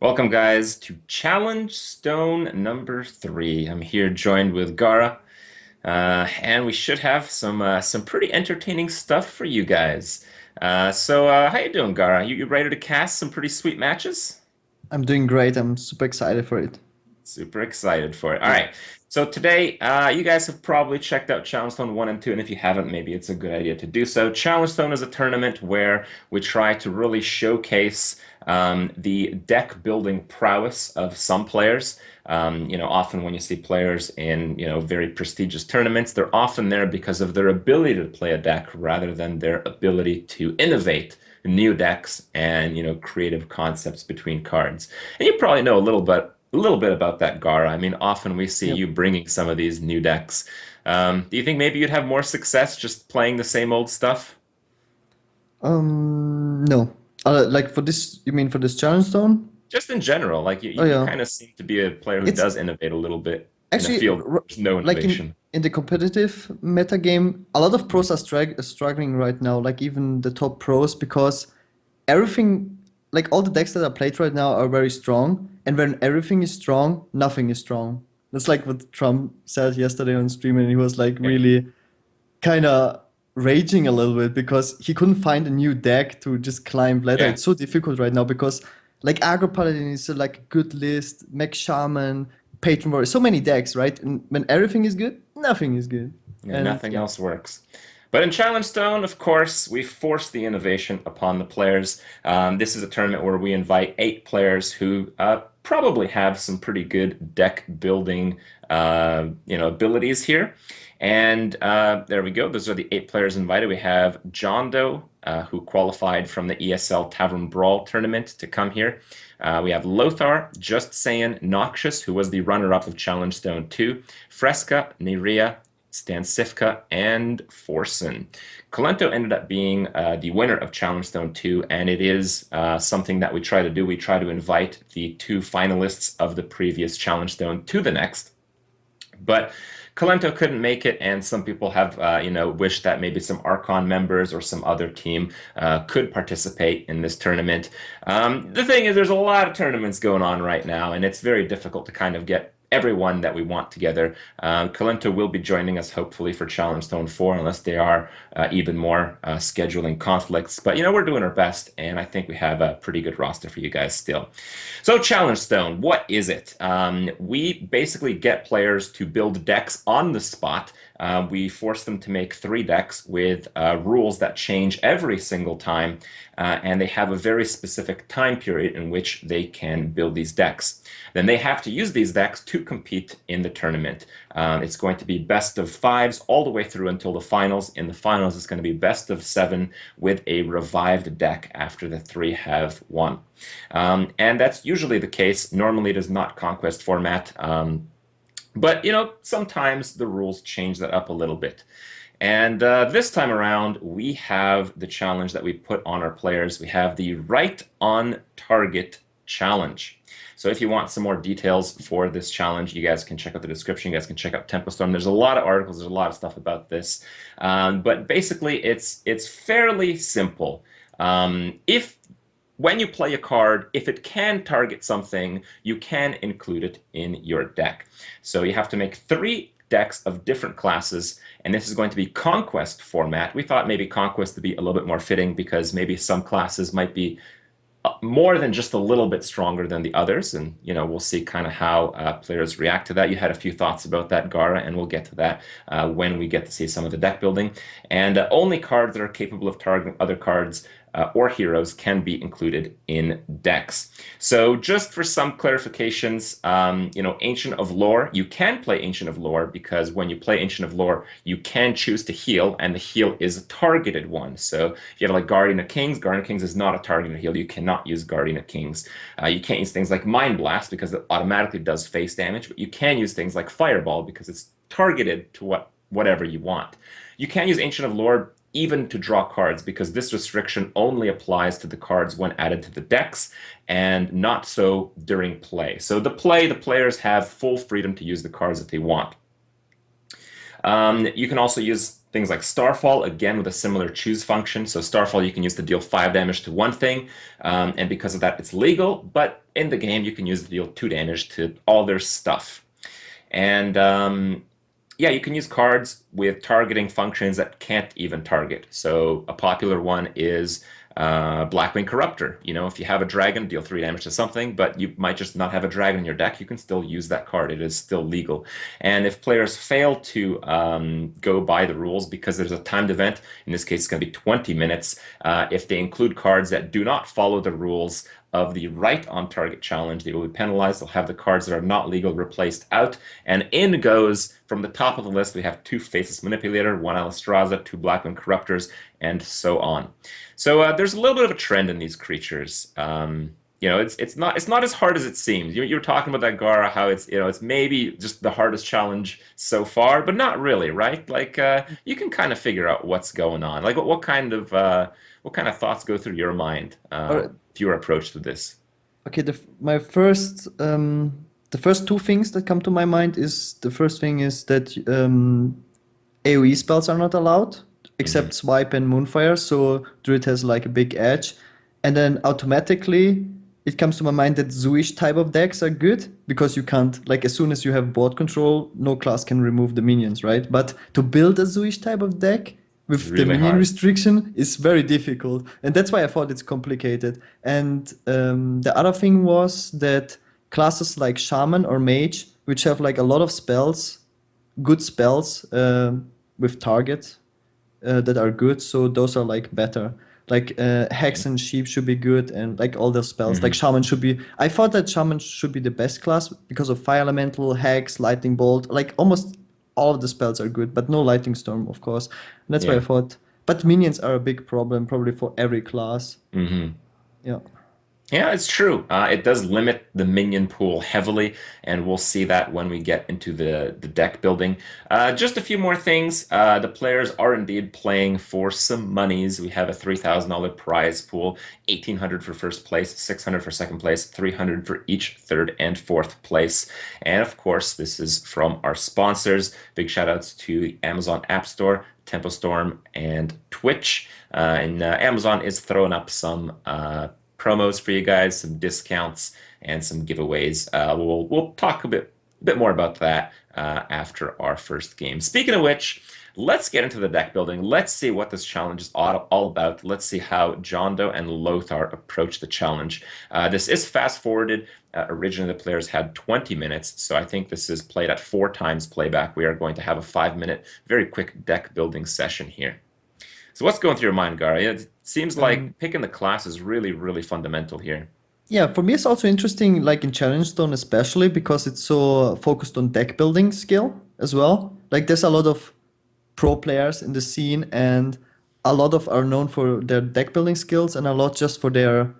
Welcome, guys, to Challenge Stone number 3. I'm here joined with Gara, and we should have some pretty entertaining stuff for you guys. How you doing, Gara? You ready to cast some pretty sweet matches? I'm doing great. I'm super excited for it. Super excited for it. All right. So today, you guys have probably checked out Challengestone 1 and 2, and if you haven't, maybe it's a good idea to do so. Challengestone is a tournament where we try to really showcase the deck building prowess of some players. Often when you see players in, very prestigious tournaments, they're often there because of their ability to play a deck rather than their ability to innovate new decks and, creative concepts between cards. And you probably know a little bit about that, Gara. I mean, often we see Yep. you bringing some of these new decks. Do you think maybe you'd have more success just playing the same old stuff? No. Like for this, you mean for this challenge stone? Just in general, like you, Oh you yeah. kind of seem to be a player who It's does innovate a little bit in a actually field where there's no like in innovation. in the competitive meta game, a lot of pros are struggling right now. Like even the top pros, because everything, like all the decks that are played right now, are very strong. And when everything is strong, nothing is strong. That's like what Trump said yesterday on stream, and he was like Yeah. really kind of raging a little bit because he couldn't find a new deck to just climb ladder. Yeah. It's so difficult right now because like Aggro Paladin is like a good list, Mech Shaman, Patron Warrior, so many decks, right? And when everything is good, nothing is good. Yeah, And nothing yeah, else works. But in Challenge Stone, of course, we force the innovation upon the players. This is a tournament where we invite 8 players who probably have some pretty good deck building, abilities here. And there we go. Those are the 8 players invited. We have Jondo, who qualified from the ESL Tavern Brawl tournament to come here. We have Lothar, Just Saying, Noxious, who was the runner-up of Challenge Stone 2, Fresca, Nerea, Stansifka, and Forsen. Colento ended up being the winner of Challenge Stone 2, and it is something that we try to do. We try to invite the 2 finalists of the previous Challenge Stone to the next. But Colento couldn't make it, and some people have, wished that maybe some Archon members or some other team could participate in this tournament. The thing is, there's a lot of tournaments going on right now, and it's very difficult to kind of get everyone that we want together. Colento will be joining us hopefully for Challenge Stone 4, unless there are even more scheduling conflicts. But we're doing our best, and I think we have a pretty good roster for you guys still. So, Challenge Stone, what is it? We basically get players to build decks on the spot. We force them to make 3 decks with rules that change every single time, and they have a very specific time period in which they can build these decks. Then they have to use these decks to compete in the tournament. It's going to be best of 5s all the way through until the finals. In the finals, it's going to be best of 7 with a revived deck after the 3 have won. And that's usually the case. Normally, it is not conquest format. But sometimes the rules change that up a little bit. And this time around, we have the challenge that we put on our players. We have the right on target challenge. So if you want some more details for this challenge, you guys can check out the description. You guys can check out Tempo Storm. There's a lot of articles. There's a lot of stuff about this. But basically, it's fairly simple. If when you play a card, if it can target something, you can include it in your deck. So you have to make 3 decks of different classes, and this is going to be conquest format. We thought maybe conquest would be a little bit more fitting because maybe some classes might be more than just a little bit stronger than the others, and we'll see kind of how players react to that. You had a few thoughts about that, Gara, and we'll get to that when we get to see some of the deck building. And only cards that are capable of targeting other cards or heroes can be included in decks. So just for some clarifications, Ancient of Lore, you can play Ancient of Lore because when you play Ancient of Lore, you can choose to heal, and the heal is a targeted one. So if you have like Guardian of Kings is not a targeted heal. You cannot use Guardian of Kings. You can't use things like Mind Blast because it automatically does face damage, but you can use things like Fireball because it's targeted to whatever you want. You can use Ancient of Lore even to draw cards because this restriction only applies to the cards when added to the decks and not so during play. So the players have full freedom to use the cards that they want. You can also use Things like Starfall, again with a similar choose function. So Starfall you can use to deal 5 damage to one thing, and because of that it's legal, but in the game you can use to deal 2 damage to all their stuff. And yeah, you can use cards with targeting functions that can't even target. So a popular one is Blackwing Corruptor. You know, if you have a dragon, deal 3 damage to something, but you might just not have a dragon in your deck, you can still use that card. It is still legal. And if players fail to go by the rules because there's a timed event, in this case it's going to be 20 minutes, if they include cards that do not follow the rules of the right on target challenge, they will be penalized. They'll have the cards that are not legal replaced out. And in goes, from the top of the list, we have 2 Faceless Manipulator, 1 Alistraza, 2 Blackwing Corruptors, and so on. So there's a little bit of a trend in these creatures. You know, it's not as hard as it seems. You're talking about that Gara, how it's maybe just the hardest challenge so far, but not really, right? Like you can kind of figure out what's going on. Like what kind of thoughts go through your mind Or with your approach to this? okay, the first two things that come to my mind is the first thing is that AoE spells are not allowed Hmm. except swipe and moonfire, so Druid has like a big edge. And then automatically it comes to my mind that Zooish type of decks are good because you can't, like, as soon as you have board control, no class can remove the minions, right? But to build a Zooish type of deck It's with the really minion hard. restriction is very difficult. And that's why I thought it's complicated. And the other thing was that classes like Shaman or Mage, which have like a lot of spells, good spells with target that are good. So those are like better. Like Hex Okay. and Sheep should be good, and like all the spells. Like Hmm. Shaman should be. I thought that Shaman should be the best class because of Fire Elemental, Hex, Lightning Bolt. Like almost all of the spells are good, but no Lightning Storm, of course. And that's why I Yeah. thought. But minions are a big problem, probably for every class. Hmm. Yeah. Yeah, it's true. It does limit the minion pool heavily, and we'll see that when we get into the deck building. Just a few more things. The players are indeed playing for some monies. We have a $3,000 prize pool, 1,800 for first place, 600 for second place, 300 for each third and fourth place. And of course, this is from our sponsors. Big shout outs to the Amazon App Store, Tempo Storm, and Twitch. And Amazon is throwing up some promos for you guys, some discounts, and some giveaways. We'll talk a bit more about that after our first game. Speaking of which, let's get into the deck building. Let's see what this challenge is all about. Let's see how Jondo and Lothar approach the challenge. This is fast forwarded. Originally, the players had 20 minutes, so I think this is played at 4 times playback. We are going to have a 5-minute, very quick deck building session here. So what's going through your mind, Gara? It seems Um, like picking the class is really, really fundamental here. Yeah, for me it's also interesting, like in Challengestone especially, because it's so focused on deck building skill as well. Like there's a lot of pro players in the scene, and a lot of are known for their deck building skills, and a lot just for their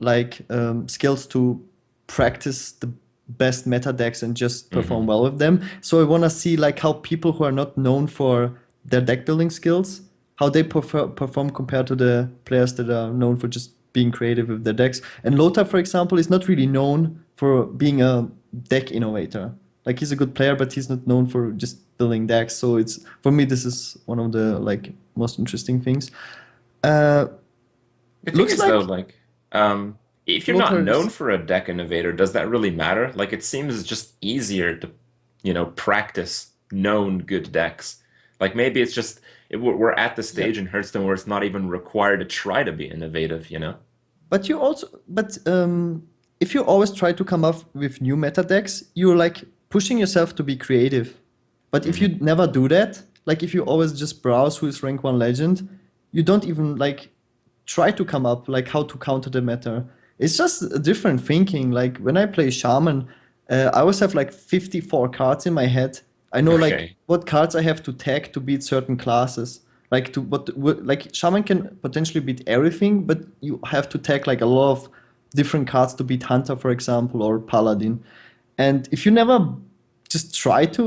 like skills to practice the best meta decks and just perform Hmm. well with them. So I want to see like how people who are not known for their deck building skills, how they perform compared to the players that are known for just being creative with their decks. And Lothar, for example, is not really known for being a deck innovator. Like he's a good player, but he's not known for just building decks. So it's for me, this is one of the like most interesting things. Uh, The thing looks is, though, like like, if you're not Lothar known is for a deck innovator, does that really matter? Like, it seems just easier to, practice known good decks. Like, maybe it's just we're at the yeah. stage in Hearthstone where it's not even required to try to be innovative, you know? But if you always try to come up with new meta decks, you're like pushing yourself to be creative. But if Hmm. you never do that, like if you always just browse who is rank one legend, you don't even like try to come up like how to counter the meta. It's just a different thinking. Like when I play Shaman, I always have like 54 cards in my head. I know like Okay. what cards I have to tag to beat certain classes. Like to like Shaman can potentially beat everything, but you have to tag like a lot of different cards to beat Hunter, for example, or Paladin. And if you never just try to,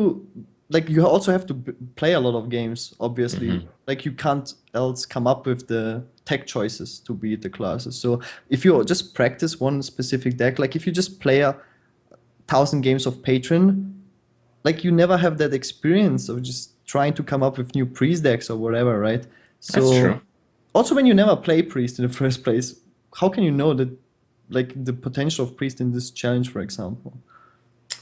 like, you also have to play a lot of games, obviously. Hmm. Like, you can't else come up with the tech choices to beat the classes. So if you just practice one specific deck, like if you just play 1,000 games of Patron, like you never have that experience of just trying to come up with new priest decks or whatever, right? That's So true. also when you never play priest in the first place, how can you know that like the potential of priest in this challenge, for example?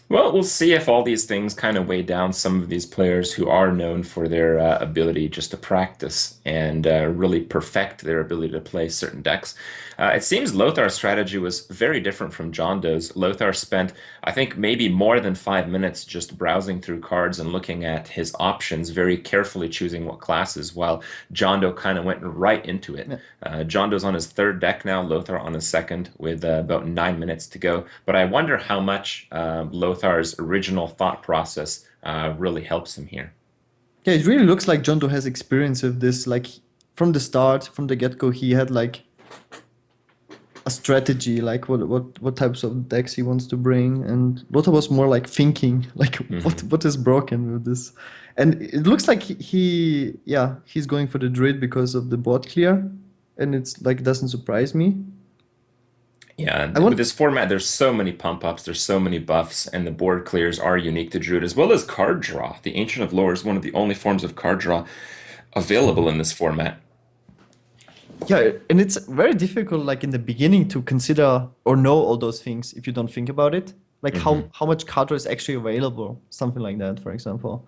Well, we'll see if all these things kind of weigh down some of these players who are known for their ability just to practice and really perfect their ability to play certain decks. It seems Lothar's strategy was very different from Jondo's. Lothar spent, I think, maybe more than 5 minutes just browsing through cards and looking at his options, very carefully choosing what classes, while Jondo kind of went right into it. Yeah. Jondo's on his third deck now, Lothar on his second, with about 9 minutes to go. But I wonder how much Lothar's original thought process really helps him here. Yeah, it really looks like Jondo has experience with this. Like from the start, from the get-go, he had like a strategy, like what types of decks he wants to bring, and Lothar was more like thinking, like Hmm. what is broken with this, and it looks like yeah, he's going for the Druid because of the board clear, and it's like doesn't surprise me. Yeah, I with want this format, there's so many pump ups, there's so many buffs, and the board clears are unique to Druid, as well as card draw. The Ancient of Lore is one of the only forms of card draw available in this format. Yeah, and it's very difficult like in the beginning to consider or know all those things if you don't think about it. Like Hmm. how much card draw is actually available, something like that, for example.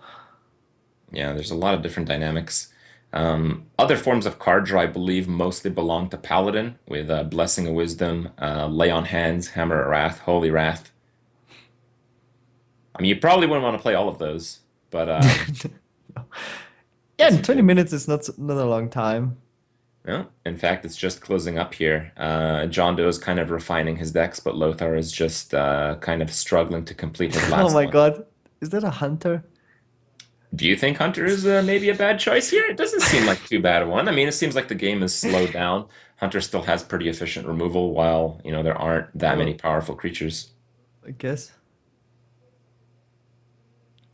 Yeah, there's a lot of different dynamics. Other forms of card draw, I believe, mostly belong to Paladin, with Blessing of Wisdom, Lay on Hands, Hammer of Wrath, Holy Wrath. I mean, you probably wouldn't want to play all of those, but Yeah, guess and you 20 could. minutes is not a long time. Yeah, in fact, it's just closing up here. John Doe is kind of refining his decks, but Lothar is just kind of struggling to complete his Oh last my one. God. Is that a hunter? Do you think Hunter is maybe a bad choice here? It doesn't seem like too bad a one. I mean, it seems like the game is slowed down. Hunter still has pretty efficient removal, while, there aren't that many Well, powerful creatures. I guess.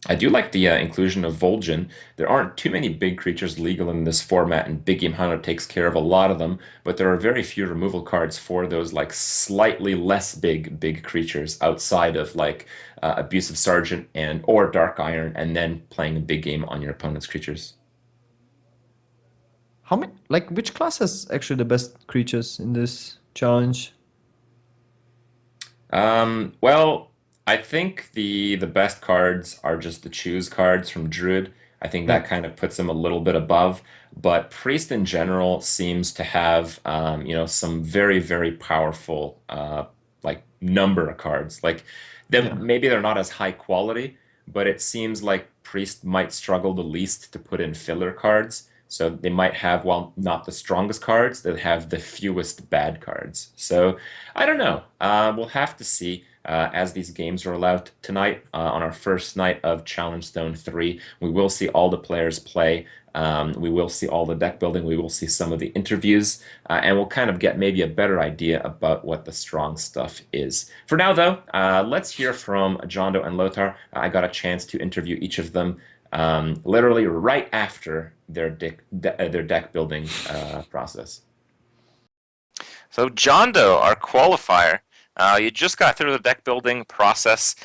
I do like the inclusion of Vol'jin. There aren't too many big creatures legal in this format, and Big Game Hunter takes care of a lot of them, but there are very few removal cards for those like slightly less big creatures outside of like Abusive Sergeant and or Dark Iron, and then playing a big game on your opponent's creatures. How many, like, which class has actually the best creatures in this challenge? Well, I think the best cards are just the choose cards from Druid. I think Yeah. that kind of puts them a little bit above. But Priest in general seems to have some very powerful like number of cards. Like Yeah. maybe they're not as high quality, but it seems like Priest might struggle the least to put in filler cards. So they might have, while not the strongest cards, they have the fewest bad cards. So I don't know. We'll have to see as these games roll out tonight on our first night of Challengestone 3. We will see all the players play. We will see all the deck building. We will see some of the interviews, and we'll kind of get maybe a better idea about what the strong stuff is. For now, though, let's hear from Jondo and Lothar. I got a chance to interview each of them literally right after their deck building process. So Jondo, our qualifier, you just got through the deck building process.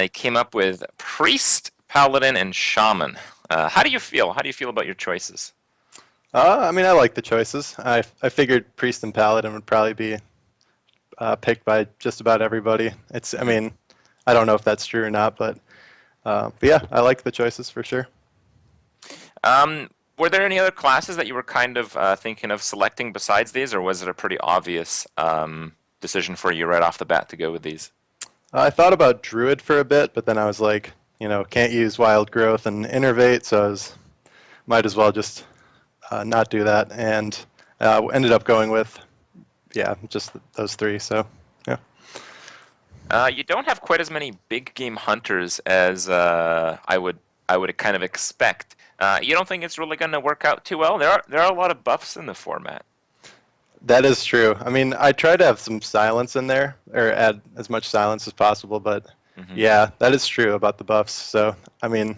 You came up with Priest, Paladin, and Shaman. How do you feel? How do you feel about your choices? I mean, I like the choices. I figured Priest and Paladin would probably be picked by just about everybody. I mean, I don't know if that's true or not, but yeah, I like the choices for sure. Were there any other classes that you were kind of thinking of selecting besides these, or was it a pretty obvious decision for you right off the bat to go with these? I thought about Druid for a bit, but then I was like, can't use Wild Growth and Innervate, so might as well just not do that, and ended up going with, yeah, just those three. So yeah. You don't have quite as many big game hunters as I would kind of expect. You don't think it's really going to work out too well? There are a lot of buffs in the format. That is true. I mean, I try to have some silence in there, or add as much silence as possible, but Hmm. yeah, that is true about the buffs. So, I mean,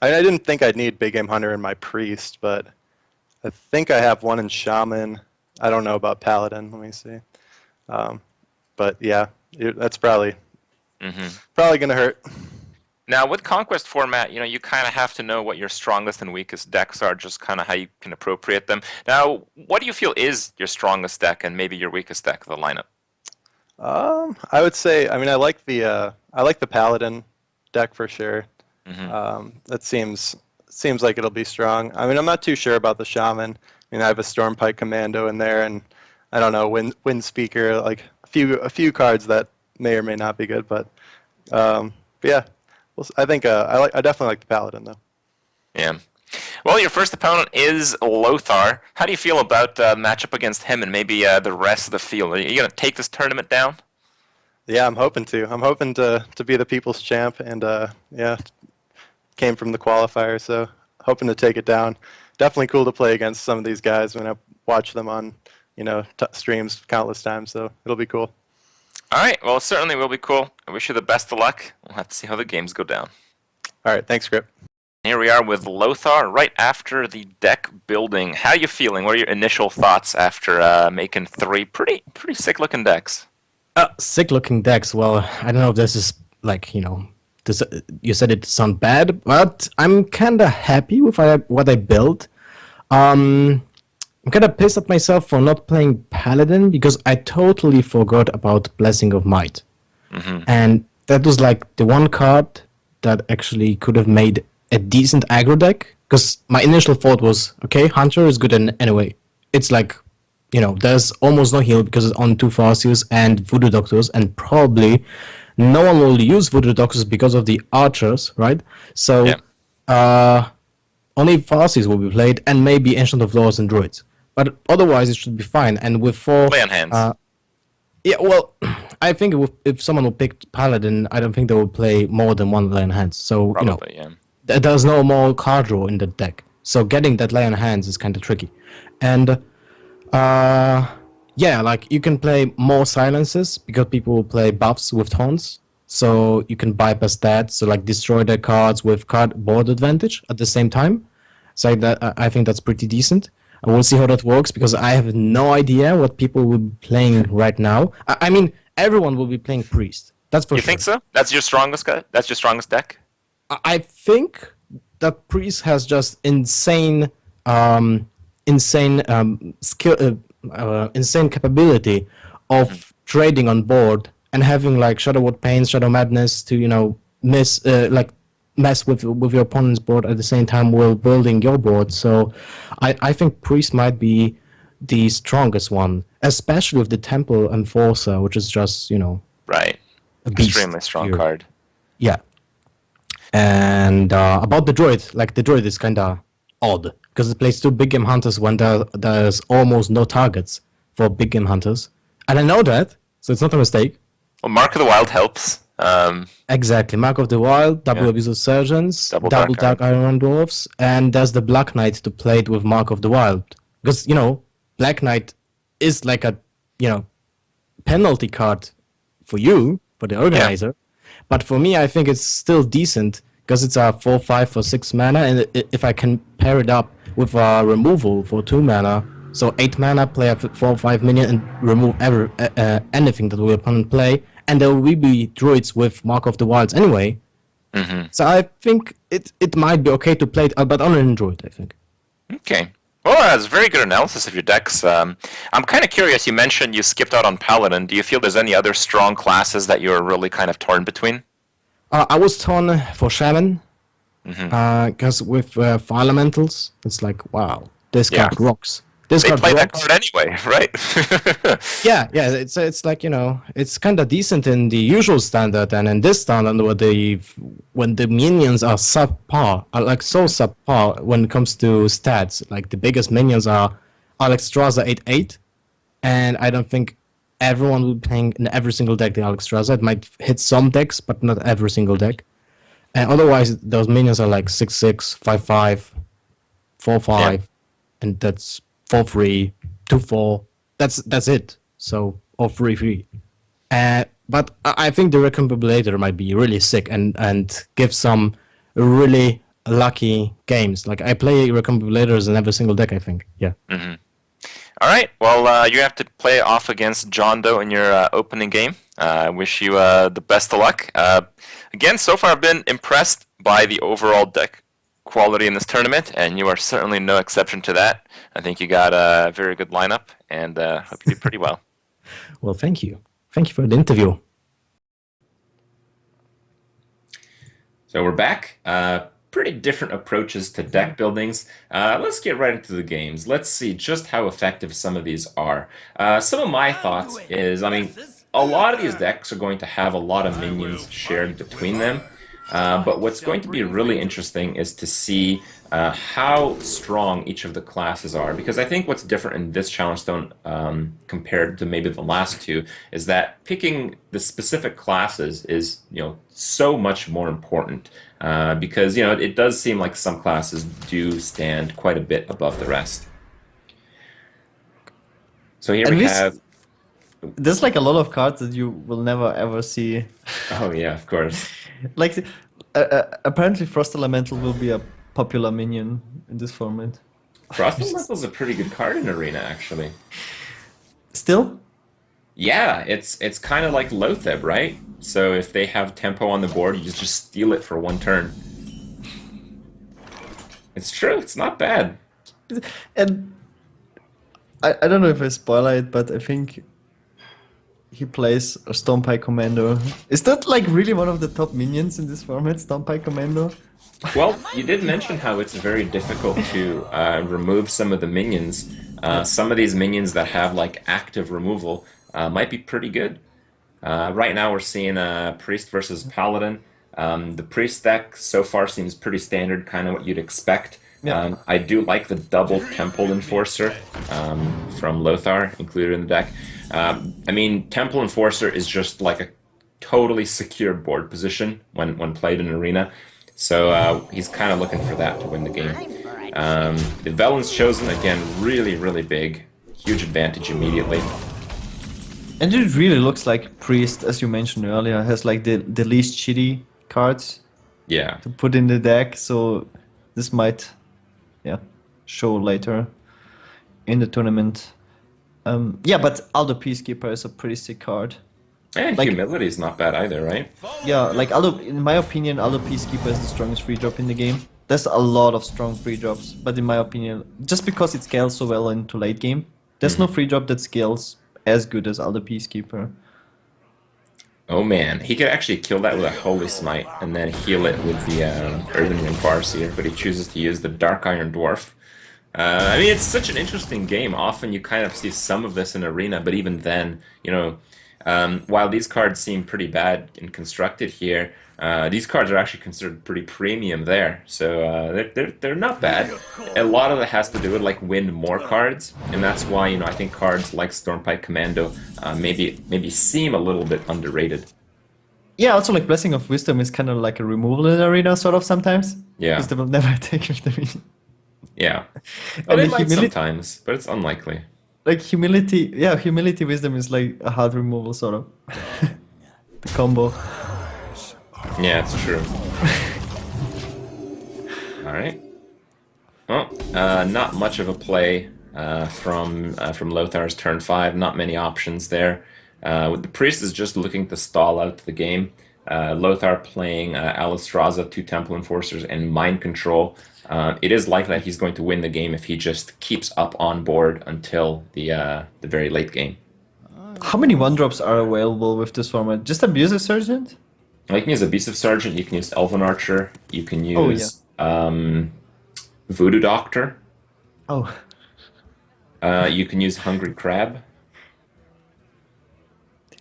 I didn't think I'd need Big Game Hunter in my Priest, but I think I have one in Shaman. I don't know about Paladin. Let me see. Um, but yeah, that's probably Hmm. probably gonna hurt. Now, with Conquest format, you kind of have to know what your strongest and weakest decks are, just kind of how you can appropriate them. Now, what do you feel is your strongest deck and maybe your weakest deck of the lineup? I would say, I mean, I like the Paladin deck for sure. That seems like it'll be strong. I mean, I'm not too sure about the Shaman. I mean, I have a Stormpike Commando in there, and I don't know, Wind Speaker, like a few cards that may or may not be good, but yeah, I think I definitely like the Paladin though. Yeah. Well, your first opponent is Lothar. How do you feel about matchup against him and maybe the rest of the field? Are you going to take this tournament down? Yeah, I'm hoping to. I'm hoping to be the people's champ, and yeah, came from the qualifier, so hoping to take it down. Definitely cool to play against some of these guys when I watch them on, streams countless times. So it'll be cool. All right. Well, it certainly will be cool. I wish you the best of luck. We'll have to see how the games go down. All right. Thanks, Grip. Here we are with Lothar right after the deck building. How are you feeling? What are your initial thoughts after making three pretty sick looking decks? Sick looking decks. Well, I don't know if this is like, this, you said it sound bad, but I'm kind of happy with what I built. I'm kind of pissed at myself for not playing Paladin because I totally forgot about Blessing of Might. And that was like the one card that actually could have made a decent aggro deck. Because my initial thought was, okay, Hunter is good anyway. It's like, there's almost no heal because it's on 2 Farseers and Voodoo Doctors, and probably no one will use Voodoo Doctors because of the Archers, right? So, only Farseers will be played, and maybe Ancient of Lords and Druids. But otherwise, it should be fine. And with 4... Lay on hands. Yeah, well, I think if someone will pick Paladin, I don't think they will play more than one Lay on Hands. So, Probably, there's no more card draw in the deck. So getting that Lay on Hands is kind of tricky. And... yeah, like you can play more silences because people will play buffs with taunts, so you can bypass that. So like destroy their cards with card board advantage at the same time. So I think that's pretty decent. And we'll see how that works because I have no idea what people will be playing right now. I mean, everyone will be playing priest. That's for sure. You think so? That's your strongest guy? That's your strongest deck? I think that priest has just insane skill, insane capability of trading on board and having like Shadow Word Pains, Shadow Madness to mess with your opponent's board at the same time while building your board. So I think Priest might be the strongest one, especially with the Temple Enforcer, which is just right, a beast. Extremely strong here. card. Yeah. And about the Druid, like the Druid is kind of odd because it plays 2 big game hunters when there's almost no targets for big game hunters, and I know that, so it's not a mistake. Well, Mark of the Wild helps. Exactly, Mark of the Wild, double Abyssal Surgeons, double Dark Iron Dwarfs, and there's the Black Knight to play it with Mark of the Wild, because Black Knight is like a penalty card for you, for the organizer, but for me I think it's still decent because it's a 4/5 for 6 mana, and if I can pair it up with a removal for 2 mana, so 8 mana, play a 4/5 minion and remove anything that will opponent play, and there will be Druids with Mark of the Wilds anyway. So I think it might be okay to play it, but only in Druid, I think. Okay. Well, that's a very good analysis of your decks. I'm kind of curious, you mentioned you skipped out on Paladin. Do you feel there's any other strong classes that you're really kind of torn between? I was torn for Shaman, because with Fire Elementals, it's like, wow, this card rocks. They play that card anyway, right? yeah, it's like it's kind of decent in the usual standard, and in this standard when the minions are subpar, are like so subpar when it comes to stats. Like the biggest minions are Alexstrasza 8/8, and I don't think everyone will be playing in every single deck the Alexstrasza. It might hit some decks, but not every single deck. And otherwise, those minions are like 6/6, 5/5, 4/5, and that's 4/3, 2/4. That's it. So or 3/3. But I think the Recombobulator might be really sick and give some really lucky games. Like I play Recombobulators in every single deck, I think. Yeah. All right. Well, you have to play off against Jondo in your opening game. I wish you the best of luck. again, so far I've been impressed by the overall deck quality in this tournament, and you are certainly no exception to that. I think you got a very good lineup, and hope you do pretty well. Well, thank you. Thank you for the interview. So we're back. Pretty different approaches to deck buildings. Let's get right into the games. Let's see just how effective some of these are. Some of my thoughts is, I mean, a lot of these decks are going to have a lot of minions shared between them. But what's going to be really interesting is to see how strong each of the classes are. Because I think what's different in this Challengestone compared to maybe the last two is that picking the specific classes is, so much more important. Because, it does seem like some classes do stand quite a bit above the rest. So here we have... There's like a lot of cards that you will never ever see. Oh yeah, of course. Like, apparently Frost Elemental will be a popular minion in this format. Frost Elemental is a pretty good card in Arena, actually. Still? Yeah, it's kind of like Lothar, right? So if they have tempo on the board, you just steal it for one turn. It's true, it's not bad. And I don't know if I spoil it, but I think he plays a Stonepike Commando. Is that like really one of the top minions in this format, Stonepike Commando? Well, you did mention how it's very difficult to remove some of the minions. Some of these minions that have like active removal might be pretty good. Right now we're seeing Priest versus Paladin. The Priest deck so far seems pretty standard, kind of what you'd expect. Yeah. I do like the double Temple Enforcer from Lothar included in the deck. I mean, Temple Enforcer is just like a totally secure board position when played in Arena. So he's kind of looking for that to win the game. The Velen's Chosen, again, really, really big. Huge advantage immediately. And it really looks like Priest, as you mentioned earlier, has like the least shitty cards Yeah. to put in the deck. So this might, show later in the tournament. But Aldo Peacekeeper is a pretty sick card. And Like- Humility is not bad either, right? Yeah, like Aldo, in my opinion, Aldo Peacekeeper is the strongest free drop in the game. There's a lot of strong free drops, but in my opinion, just because it scales so well into late game, there's no free drop that scales as good as Aldo Peacekeeper. Oh man, he could actually kill that with a Holy Smite and then heal it with the Earthen Ring Farseer, but he chooses to use the Dark Iron Dwarf. I mean, it's such an interesting game. Often you kind of see some of this in Arena, but even then, while these cards seem pretty bad and constructed here, these cards are actually considered pretty premium there. So they're not bad. A lot of it has to do with like win more cards, and that's why I think cards like Stormpike Commando maybe seem a little bit underrated. Yeah, also like Blessing of Wisdom is kind of like a removal in Arena, sort of sometimes. Yeah. Because they will never attack with the minion. Yeah, And it the might humility- sometimes, but it's unlikely. Like Humility Wisdom is like a hard removal, sort of. The combo. Yeah, it's true. All right. Well, not much of a play from Lothar's turn 5. Not many options there. The Priest is just looking to stall out the game. Lothar playing Alistraza, 2 Temple Enforcers, and Mind Control. It is likely that he's going to win the game if he just keeps up on board until the very late game. How many 1-drops are available with this format? Just Abusive Sergeant? You can use Abusive Sergeant, you can use Elven Archer, you can use Voodoo Doctor, Oh. you can use Hungry Crab.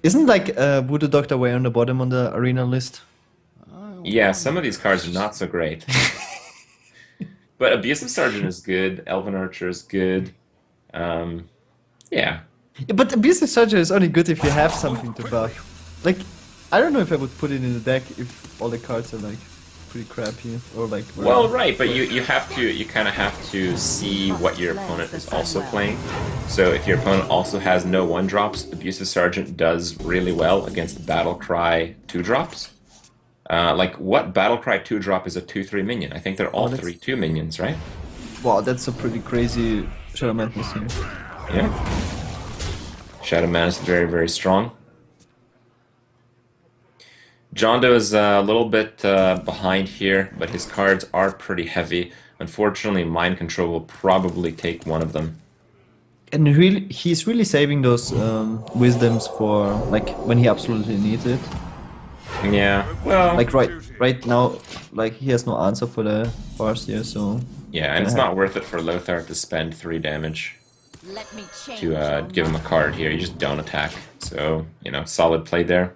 Isn't like Voodoo Doctor way on the bottom on the Arena list? Yeah, some of these cards are not so great. But Abusive Sergeant is good, Elven Archer is good. Yeah. Yeah, but Abusive Sergeant is only good if you have something to buff. Like, I don't know if I would put it in the deck if all the cards are like pretty crappy or like. Well, right, but you kind of have to see what your opponent is also playing. So if your opponent also has no 1-drops, Abusive Sergeant does really well against Battlecry 2-drops. Like, what Battlecry 2-drop is a 2/3 minion? I think they're all 3/2 minions, right? Wow, that's a pretty crazy Shadow Mantis here. Yeah. Shadow Man is very, very strong. Jondo is a little bit behind here, but his cards are pretty heavy. Unfortunately, Mind Control will probably take one of them. And really, he's really saving those wisdoms for like when he absolutely needs it. Yeah, well, Like right now, like he has no answer for the bars here, so yeah, and it's not worth it for Lothar to spend 3 damage Let me change to your give him a card here. You just don't attack. So, solid play there.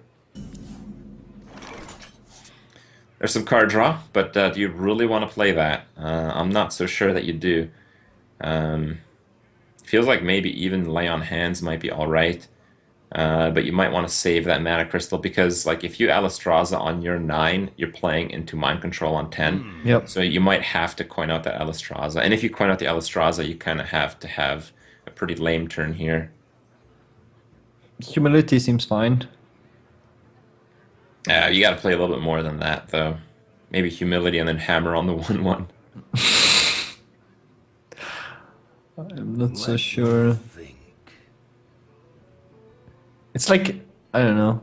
There's some card draw, but do you really want to play that? I'm not so sure that you do. Feels like maybe even lay on hands might be all right. But you might want to save that mana crystal because, like, if you Alistraza on your 9, you're playing into Mind Control on 10. Yep. So you might have to coin out that Alistraza. And if you coin out the Alistraza, you kind of have to have a pretty lame turn here. humility seems fine. You got to play a little bit more than that, though. Maybe Humility and then Hammer on the 1/1. I'm not so sure. It's like, I don't know.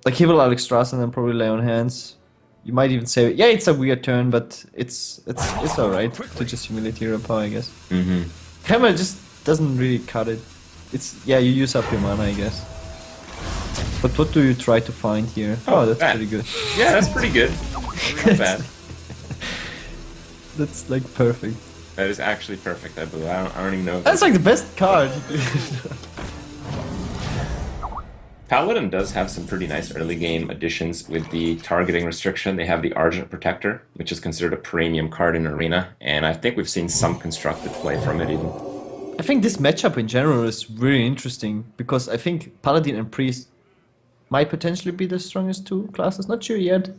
Like he will Alexstrasza and then probably lay on hands. You might even say, yeah, it's a weird turn, but it's alright to just humility your power, I guess. Mm-hmm. Hammer just doesn't really cut it. You use up your mana, I guess. But what do you try to find here? Oh, that's that. pretty good. Yeah, that's pretty good. Not bad. That's like perfect. That is actually perfect, I believe. I don't even know. That's like the best card. Paladin does have some pretty nice early game additions with the targeting restriction. They have the Argent Protector, which is considered a premium card in Arena, and I think we've seen some constructed play from it even. I think this matchup in general is really interesting because I think Paladin and Priest might potentially be the strongest 2 classes. Not sure yet.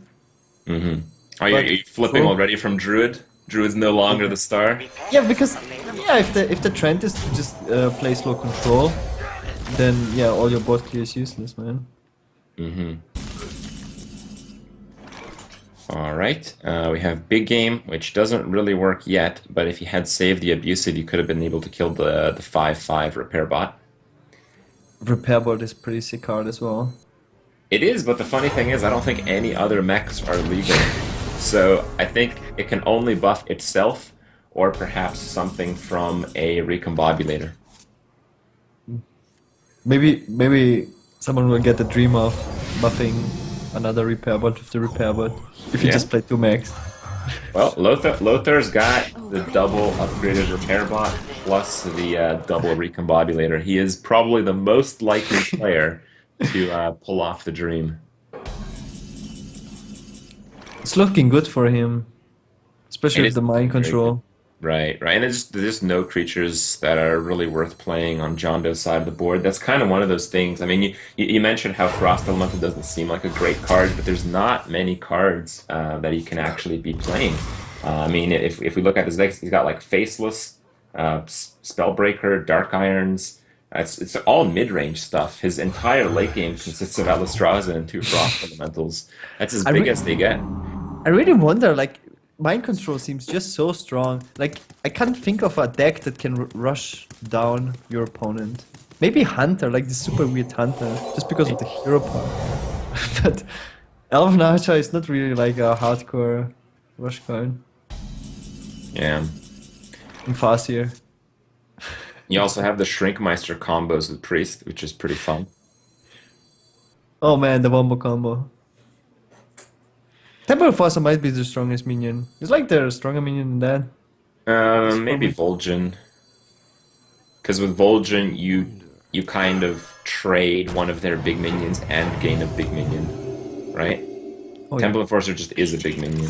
Mm-hmm. Are you flipping already from Druid? Druid's no longer the star? Yeah, because if the trend is to just play slow control, then yeah, all your board clear is useless, man. Mm-hmm. All right, we have Big Game, which doesn't really work yet, but if you had saved the Abusive, you could have been able to kill the 5/5 Repair Bot. Repair board is pretty sick card as well. It is, but the funny thing is, I don't think any other mechs are legal. So I think it can only buff itself, or perhaps something from a Recombobulator. Maybe someone will get the dream of buffing another repair bot with the repair bot if you Yeah. just play 2 mechs. Well, Lothar's got the double upgraded Repair Bot plus the double Recombobulator. He is probably the most likely player to pull off the dream. It's looking good for him, especially It with is the mind looking very control. Right. And there's just no creatures that are really worth playing on Jondo's side of the board. That's kind of one of those things. I mean, you mentioned how Frost Elemental doesn't seem like a great card, but there's not many cards that he can actually be playing. I mean, if we look at his decks, he's got like Faceless, Spellbreaker, Dark Irons. It's all mid-range stuff. His entire late game consists of Alistraza and 2 Frost Elementals. That's as big as they get. I really wonder, like, mind control seems just so strong. Like, I can't think of a deck that can rush down your opponent. Maybe Hunter, like the super weird Hunter, just because of the hero part. But Elven Archer is not really like a hardcore rush card. Yeah. And Farseer. You also have the Shrinkmeister combos with Priest, which is pretty fun. Oh man, the Wombo combo. Temple of Fossa might be the strongest minion. It's like they're a stronger minion than that. Maybe Vol'jin. Because with Vol'jin, you kind of trade one of their big minions and gain a big minion, right? Oh, Temple Enforcer just is a big minion.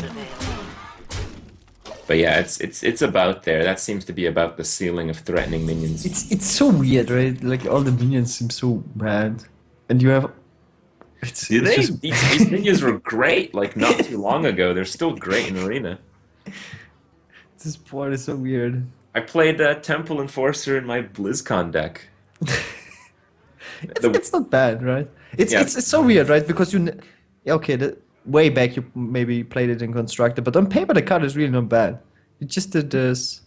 But yeah, it's about there. That seems to be about the ceiling of threatening minions. It's so weird, right? Like all the minions seem so bad, and you have. These minions were great, like not too long ago. They're still great in Arena. This board is so weird. I played Temple Enforcer in my BlizzCon deck. It's not bad, right? It's so weird, right? Because way back you maybe played it in Constructed, but on paper the card is really not bad. You just did this.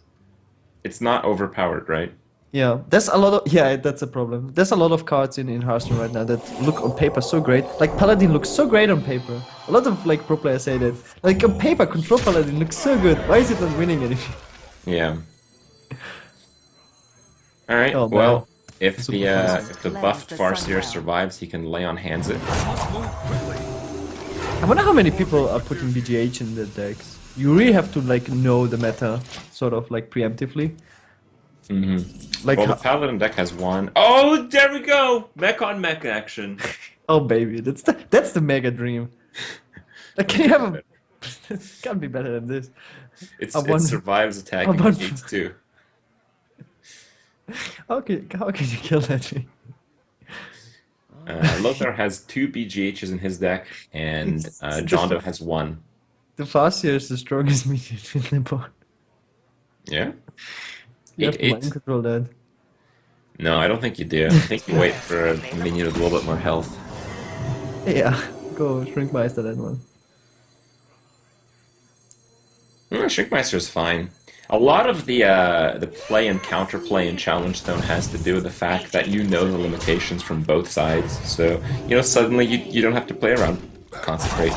It's not overpowered, right? Yeah, there's a lot of that's a problem. There's a lot of cards in Hearthstone right now that look on paper so great. Like Paladin looks so great on paper. A lot of like pro players say that. Like on paper, Control Paladin looks so good. Why is it not winning anything? Yeah. All right. Oh, man. Well, if Super the buffed Farseer survives, he can lay on hands it. I wonder how many people are putting BGH in their decks. You really have to like know the meta, sort of like preemptively. Like, Well, the Paladin deck has one. Oh, there we go! Mech on mech action. oh baby, that's the mega dream. Like, can you have a? It can't be better than this. It one- survives attacking one- kings too. How can you kill that thing? Lothar has 2 BGHs in his deck, and Jondo has 1. The Farseer is the strongest minion in the board. Yeah? You have to 8-8? mind control that. No, I don't think you do. I think you wait for a minion with a little bit more health. Yeah, go Shrinkmeister that one. Shrinkmeister's fine. A lot of the play and counterplay in Challengestone has to do with the fact that you know the limitations from both sides. So, suddenly you don't have to play around Consecrate.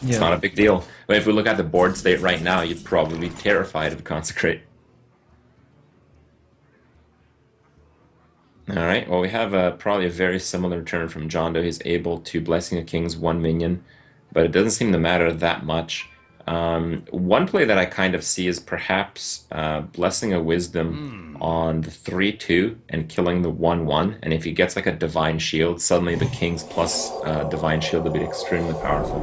It's not a big deal. But if we look at the board state right now, you'd probably be terrified of Consecrate. Alright, well we have probably a very similar turn from Jondo. He's able to Blessing a King's 1 minion, but it doesn't seem to matter that much. One play that I kind of see is perhaps Blessing a Wisdom on the 3-2 and killing the 1-1, and if he gets like a Divine Shield, suddenly the King's plus Divine Shield will be extremely powerful.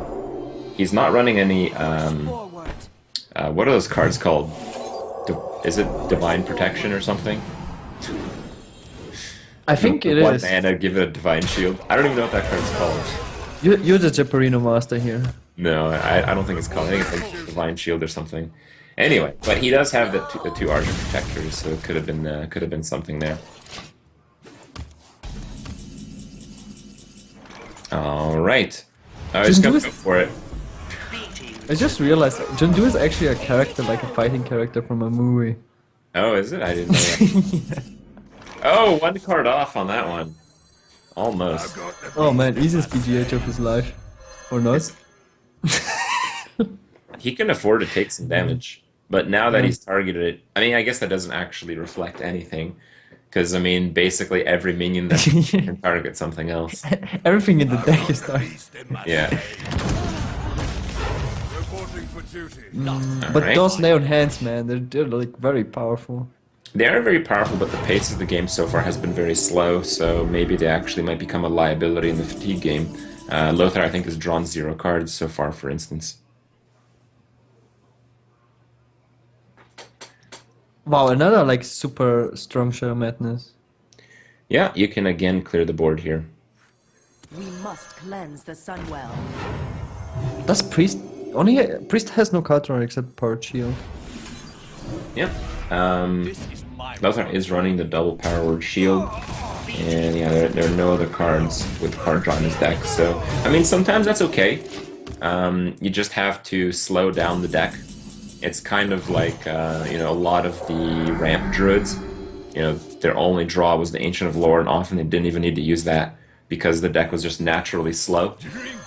He's not running any, what are those cards called? Is it Divine Protection or something? I think it One is. mana, give it a Divine Shield. I don't even know what that card's called. You're the Jeoparino master here. No, I don't think it's called. I think it's like Divine Shield or something. Anyway, but he does have the two Argent Protectors, so it could have been something there. All right, I was gonna go for it. I just realized Jondo is actually a character, like a fighting character from a movie. Oh, is it? I didn't know that. Oh, 1 card off on that one. Almost. Oh man, easiest BGH of his life. Or not? He can afford to take some damage, but now that he's targeted it, I mean, I guess that doesn't actually reflect anything, because I mean, basically every minion that can target something else. Everything in the deck is targeted. Yeah. But Alright. those Neon Hands, man, they're like very powerful. They are very powerful, but the pace of the game so far has been very slow, so maybe they actually might become a liability in the fatigue game. Lothar, I think, has drawn 0 cards so far, for instance. Wow, another like super strong Shadow Madness. Yeah, you can again clear the board here. We must cleanse the Sunwell. Does Priest Priest has no card draw except Power Shield. Yeah. Lothar is running the double power word shield, and yeah, there are no other cards with card draw in his deck. So I mean, sometimes that's okay. You just have to slow down the deck. It's kind of like a lot of the ramp druids. Their only draw was the Ancient of Lore, and often they didn't even need to use that because the deck was just naturally slow.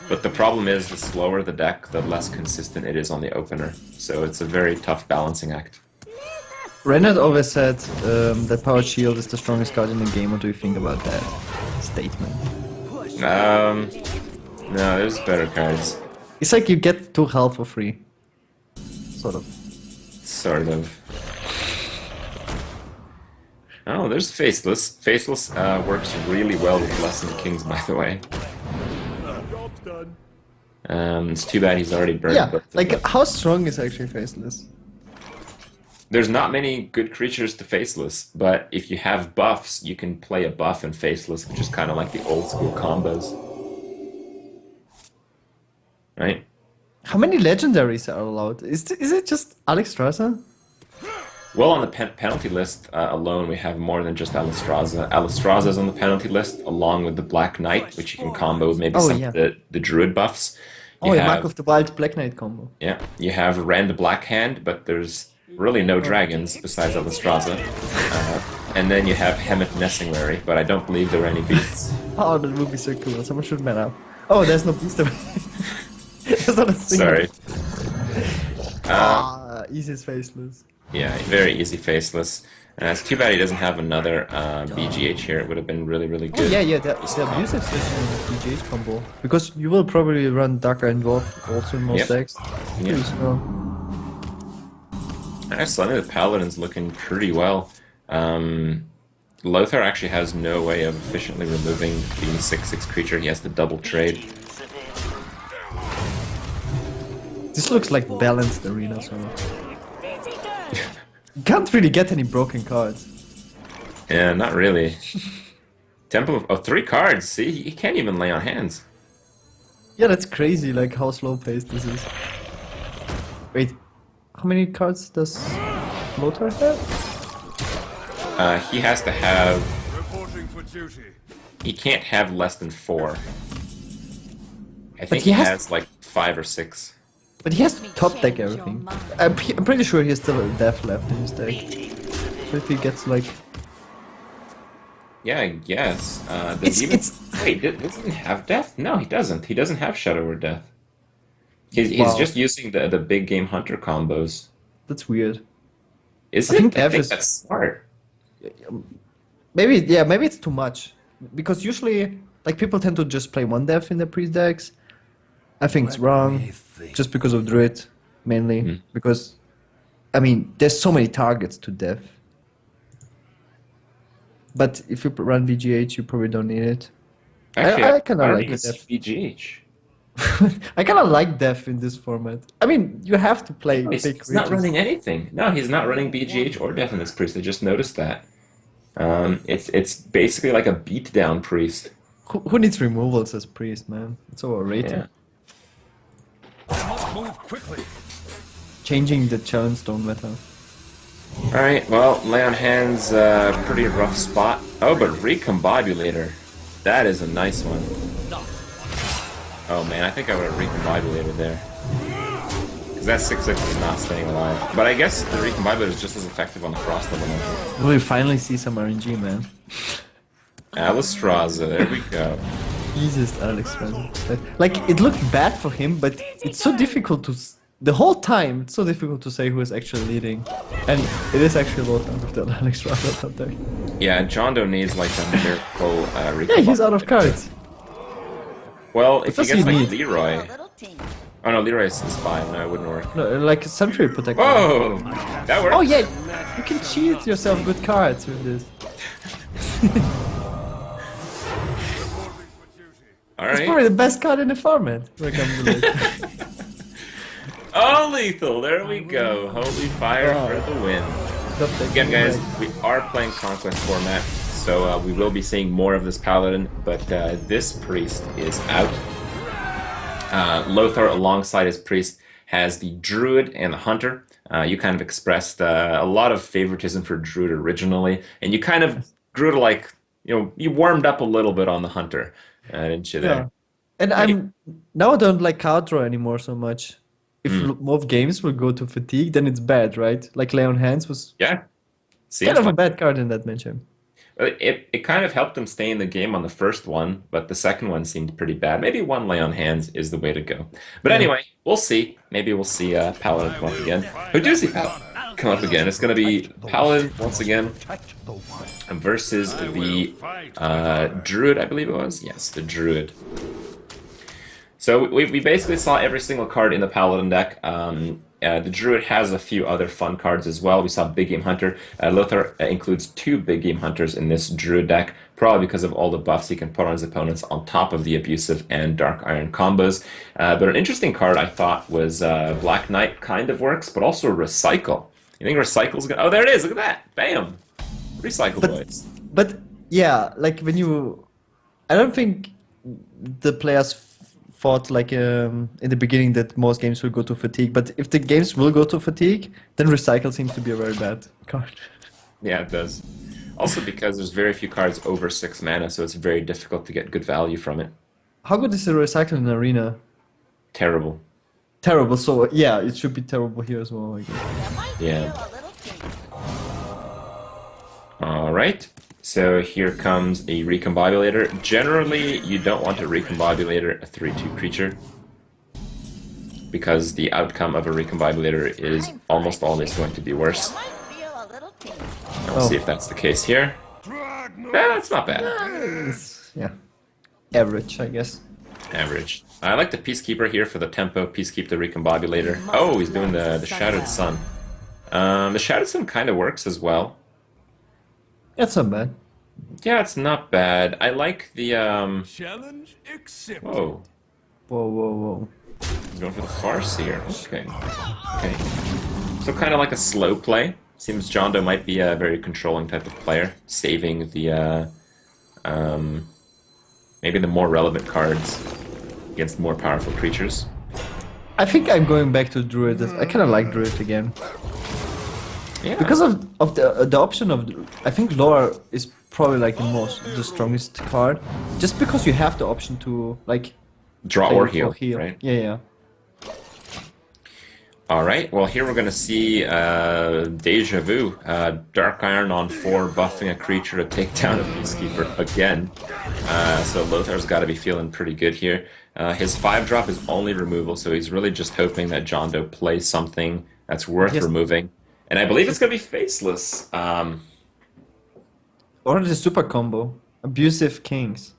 But the problem is, the slower the deck, the less consistent it is on the opener. So it's a very tough balancing act. Renard always said that Power Shield is the strongest card in the game. What do you think about that statement? No, there's better cards. It's like you get 2 health for free. Sort of. Sort of. Oh, there's Faceless. Faceless works really well with Blessing Kings, by the way. It's too bad he's already burned. Yeah, but like how strong is actually Faceless? there's not many good creatures to Faceless, but if you have buffs, you can play a buff in Faceless, which is kind of like the old school combos. Right? How many legendaries are allowed? Is it just Alexstrasza? Well, on the penalty list alone, we have more than just Alistraza. Alistraza is on the penalty list, along with the Black Knight, which you can combo with maybe some of the Druid buffs. Oh, yeah, Mark of the Wild Black Knight combo. Yeah, you have Rend Blackhand, but there's really no dragons besides Alistraza. and then you have Hemet Messingwary, but I don't believe there are any beasts. Oh, that would be so cool. Someone should man up. Oh, there's no beast. There's not a single. Sorry. Easiest faceless. Yeah, very easy faceless. It's too bad he doesn't have another BGH here. It would have been really, really Oh good. yeah, the abusive system in the BGH combo. Because you will probably run Dagger and Dwarf also in most decks. Pretty strong. Suddenly the Paladin's looking pretty well. Lothar actually has no way of efficiently removing the 6/6 creature. He has to double trade. This looks like balanced arena, so you can't really get any broken cards. Yeah, not really. Temple of 3 cards. See, he can't even lay on hands. Yeah, that's crazy. Like how slow paced this is. Wait, how many cards does Lothar have? He has to have. He can't have less than 4. I think he he has- has like 5 or 6. But he has to top deck everything. I'm pretty sure he has still a death left in his deck. So if he gets like... Yeah, I guess. Does he wait, doesn't he have death? No, he doesn't. He doesn't have Shadow or Death. He's Wow. just using the big game hunter combos. That's weird. Is I it? think I Death think is- that's smart. Maybe it's too much. Because usually, like, people tend to just play one death in their pre-decks. I think it's wrong. Just because of Druid, mainly. Because, I mean, there's so many targets to death. But if you run VGH, you probably don't need it. Actually, I kinda don't like even it. see BGH. I kind of like death in this format. I mean, you have to play No, big he's creatures. not running anything. No, he's not running BGH or Death in this priest. I just noticed that. It's basically like a beatdown priest. Who needs removals as priest, man? It's overrated. Yeah. Changing the Challengestone meta. Alright, well, lay on hands, pretty rough spot. Oh, but Recombobulator. That is a nice one. Oh man, I think I would have Recombobulated there. Because that 6/6 is not staying alive. But I guess the Recombobulator is just as effective on the Frost Elemental. We finally see some RNG, man. Alistraza, there we go. Easiest Alex Strasser. Like, it looked bad for him, but it's so difficult to... The whole time, it's so difficult to say who is actually leading. And it is actually Lothar with that Alex Strasser top deck. Yeah, Jondo needs like a miracle Yeah, he's out of Recombobulator. cards. Well, if he does gets he like need? Leroy... Oh no, Leroy is fine. No, it wouldn't work. No, like Sentry Protector. Whoa! That worked. Oh yeah, you can cheat yourself good cards with this. It's Alright. probably the best card in the format. Oh, lethal! There we go. Holy fire for the win. Again, guys, we are playing Conquest format, so we will be seeing more of this Paladin, but this Priest is out. Lothar, alongside his Priest, has the Druid and the Hunter. You kind of expressed a lot of favoritism for Druid originally, and you kind of grew to like, you warmed up a little bit on the Hunter, didn't you there? And now I don't like card draw anymore so much. If more games will go to fatigue, then it's bad, right? Like Lay on Hands was Yeah. Seems kind of a like bad card in that matchup. it kind of helped him stay in the game on the first one, but the second one seemed pretty bad. Maybe one Lay on Hands is the way to go. But anyway, we'll see. Maybe we'll see Paladin come up again. Who do see Paladin come up again? It's going to be Paladin once again versus the Druid, I believe it was. Yes, the Druid. So we basically saw every single card in the Paladin deck. The Druid has a few other fun cards as well. We saw Big Game Hunter. Lothar includes 2 Big Game Hunters in this Druid deck, probably because of all the buffs he can put on his opponents on top of the Abusive and Dark Iron combos. But an interesting card I thought was Black Knight kind of works, but also Recycle. You think Recycle's gonna... Oh, there it is! Look at that! Bam! Recycle boys. But yeah, like when you... I don't think the players thought like in the beginning that most games will go to fatigue, but if the games will go to fatigue, then Recycle seems to be a very bad card. Yeah, it does. Also because there's very few cards over 6 mana, so it's very difficult to get good value from it. How good is the Recycle in Arena? Terrible. Terrible, so yeah, it should be terrible here as well, I guess. Yeah. All right. So here comes a Recombobulator. Generally, you don't want to Recombobulator a 3/2 creature because the outcome of a Recombobulator is almost always going to be worse. We'll see if that's the case here. That's not bad. Yeah, average, I guess. Average. I like the Peacekeeper here for the tempo. Peacekeep the Recombobulator. Oh, he's doing the Shattered Sun. The Shattered Sun kind of works as well. That's not bad. Yeah, it's not bad. I like the Challenge accepted. Whoa. Whoa, whoa, whoa. He's going for the farce here. Okay. Okay. So kind of like a slow play. Seems Jondo might be a very controlling type of player, saving the maybe the more relevant cards against more powerful creatures. I think I'm going back to Druid. I kind of like Druid again. Yeah. Because of the option of, I think Lothar is probably like the strongest card, just because you have the option to like Draw play or for heal, right? Yeah, yeah. All right. Well, here we're going to see Deja Vu. Dark Iron on 4, buffing a creature to take down a Peacekeeper again. So Lothar's got to be feeling pretty good here. His 5-drop is only removal, so he's really just hoping that Jondo plays something that's worth Yes. removing. And I believe it's going to be Faceless. Or the super combo, Abusive Kings.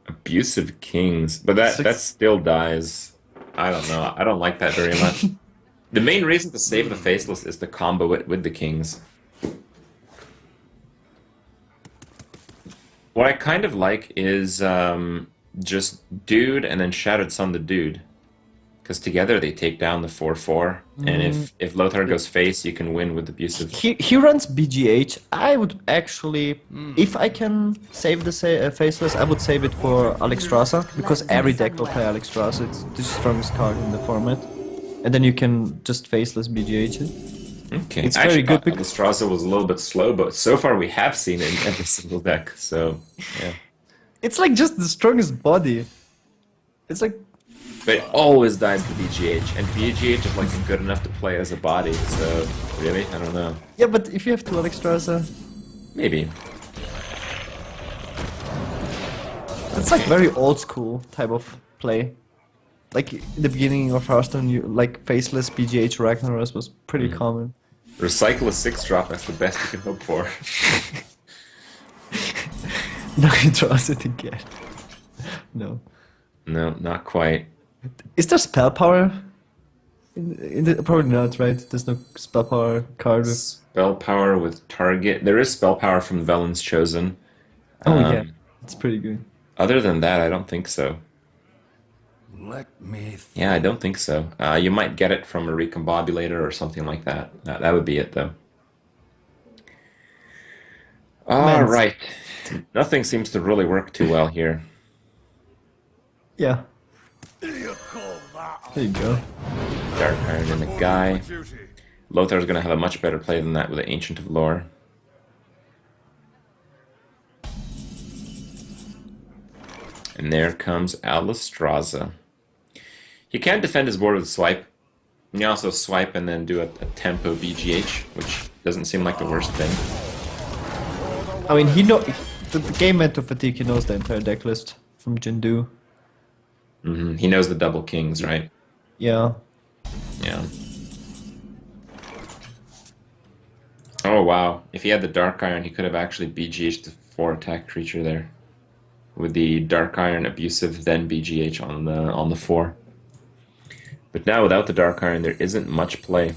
Abusive Kings. But that still dies. I don't know. I don't like that very much. The main reason to save the Faceless is to combo it with the Kings. What I kind of like is just Dude and then Shattered Sun the Dude. Because together they take down the 4/4. And if Lothar goes face, you can win with Abusive. He runs BGH. I would actually, if I can save the Faceless, I would save it for Alexstrasza, because every deck will play Alexstrasza. It's the strongest card in the format. And then you can just Faceless BGH it. Okay. It's I very actually good thought Alexstrasza was a little bit slow, but so far we have seen it in every single deck. So, yeah. It's like just the strongest body. It's like, But it always dies to BGH, and BGH is like good enough to play as a body, so really? I don't know. yeah, but if you have two Alexstrasza, Maybe. it's like very old school type of play. Like in the beginning of Hearthstone, you like Faceless BGH Ragnaros was pretty common. Recycle a 6-drop, that's the best you can hope for. Now he draws it again. No. No, not quite. Is there spell power? Probably not, right? There's no spell power card with. Spell power with target. There is spell power from Velen's Chosen. Oh yeah, it's pretty good. Other than that, I don't think so. Let me Yeah, I don't think so. You might get it from a Recombobulator or something like that. That would be it, though. All Mens. right. Nothing seems to really work too well here. Yeah. There you go. Dark Iron and the guy. duty. Lothar's going to have a much better play than that with the Ancient of Lore. And there comes Alexstrasza. He can defend his board with a swipe. You can also swipe and then do a tempo BGH, which doesn't seem like the worst thing. I mean, the game went to fatigue. He knows the entire deck list from Jondo. He knows the double kings, right? Yeah. Yeah. Oh wow! If he had the Dark Iron, he could have actually BGH'd the 4-attack creature there, with the Dark Iron abusive, then BGH on the 4. But now without the Dark Iron, there isn't much play,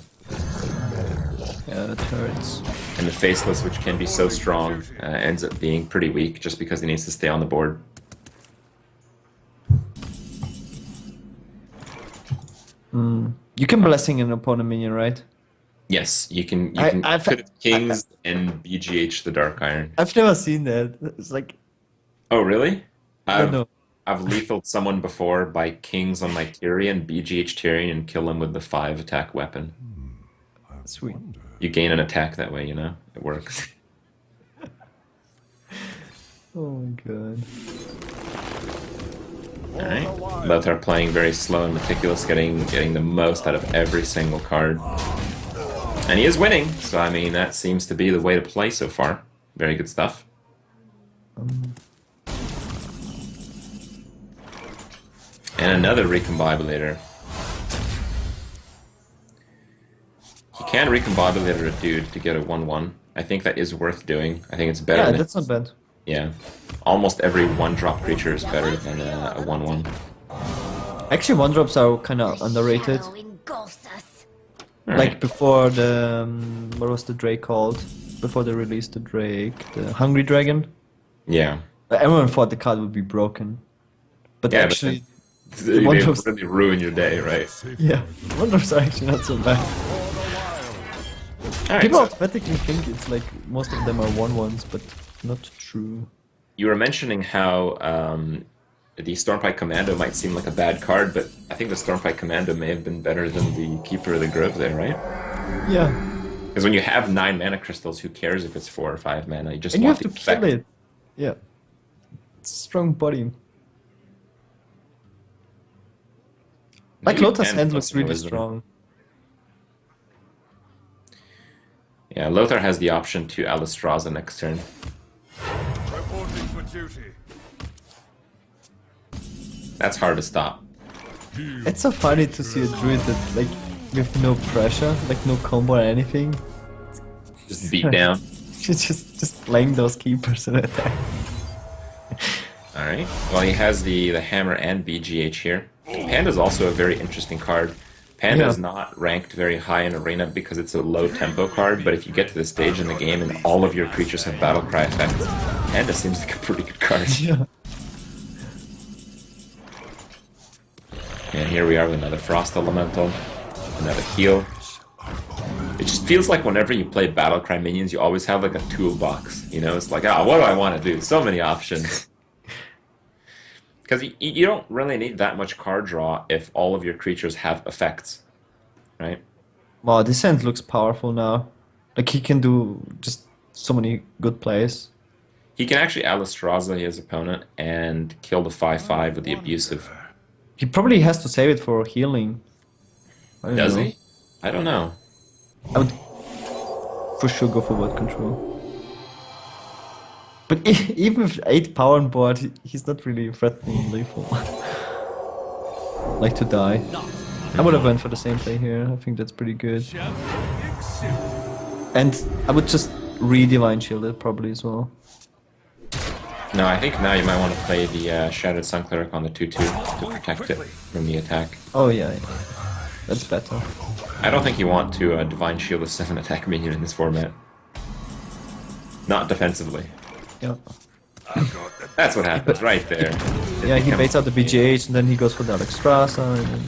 Yeah, that hurts. and the Faceless, which can be so strong, ends up being pretty weak just because he needs to stay on the board. You can blessing an opponent minion, right? Yes, you can. You I- can I've- put kings and BGH the Dark Iron. I've never seen that. It's like, Oh really? I don't know. I've lethaled someone before by kings on my Tyrion, BGH Tyrion, and kill him with the 5-attack weapon. Sweet. You gain an attack that way, you know? It works. Oh my god. Alright. Lothar playing very slow and meticulous, getting the most out of every single card. And he is winning, so I mean, that seems to be the way to play so far. Very good stuff. And another recombobulator. You can recombobulator a dude to get a 1/1. I think that is worth doing. I think it's better Yeah, than... that's not bad. Yeah. Almost every 1-drop creature is better than a 1/1. Actually, 1-drops are kind of underrated. Like before the what was the Drake called? Before they released the Drake, the Hungry Dragon. Yeah. Everyone thought the card would be broken, but Yeah, actually, but they one-drops, really ruin your day, right? yeah, 1-drops are actually not so bad. All right, People so automatically think it's like most of them are 1/1s, but not true. you were mentioning how the Stormpike Commando might seem like a bad card, but I think the Stormpike Commando may have been better than the Keeper of the Grove there, right? Yeah, Because when you have 9 mana crystals, who cares if it's 4 or 5 mana? You just and you want have to the effect. kill it. Yeah, it's a strong body. Like Maybe Lothar's 10 hand plus looks really Wisdom. strong. Yeah, Lothar has the option to Alistraza next turn. Reporting for duty. That's hard to stop. It's so funny to see a druid that like with no pressure, like no combo or anything. Just beat down. She's just playing those keepers and attack. Alright. Well, he has the hammer and BGH here. Panda's also a very interesting card. Panda is not ranked very high in Arena because it's a low tempo card, but if you get to this stage in the game and all of your creatures have Battlecry effects, Panda seems like a pretty good card. Yeah. And here we are with another Frost Elemental, another heal. It just feels like whenever you play Battlecry minions, you always have like a toolbox. You know, it's like, what do I want to do? So many options. Because you don't really need that much card draw if all of your creatures have effects, right? Wow, this hand looks powerful now. Like he can do just so many good plays. He can actually Alistraza his opponent and kill the 5/5 with the abusive. He probably has to save it for healing. I don't Does know. he? I don't know. I would for sure go for word control. But even with 8 power on board, he's not really threatening lethal. Like to die. I would have went for the same play here. I think that's pretty good. And I would just re-Divine Shield it probably as well. No, I think now you might want to play the Shattered Sun Cleric on the 2/2 to protect it from the attack. Oh yeah, that's better. I don't think you want to Divine Shield a 7 attack minion in this format. Not defensively. Yeah. That's what happens right there. Yeah, he baits out the BGH and then he goes for the Alexstrasza. And then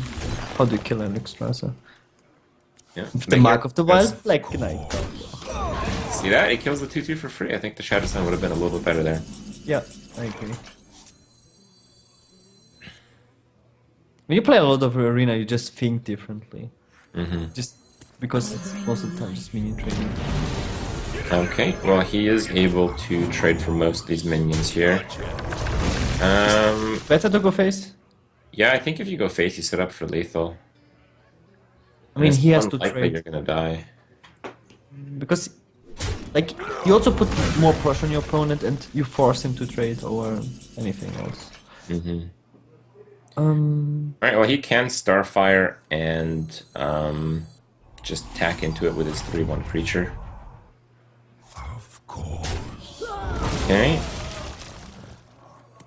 how do you kill Alexstrasza? Yeah. The Mark of the Wild Black Knight. See that? It kills the 2/2 for free. I think the Shadow Sun would have been a little bit better there. Yeah, I agree. When you play a lot of Arena, you just think differently. Just because it's most of the time just minion trading. Okay, well he is able to trade for most of these minions here. Better to go face? Yeah, I think if you go face, you set up for lethal. I mean, It's he has to unlikely trade. you're gonna die. Because, like, you also put more pressure on your opponent and you force him to trade over anything else. Alright, well he can Starfire and just tack into it with his 3/1 creature. Of course. Okay,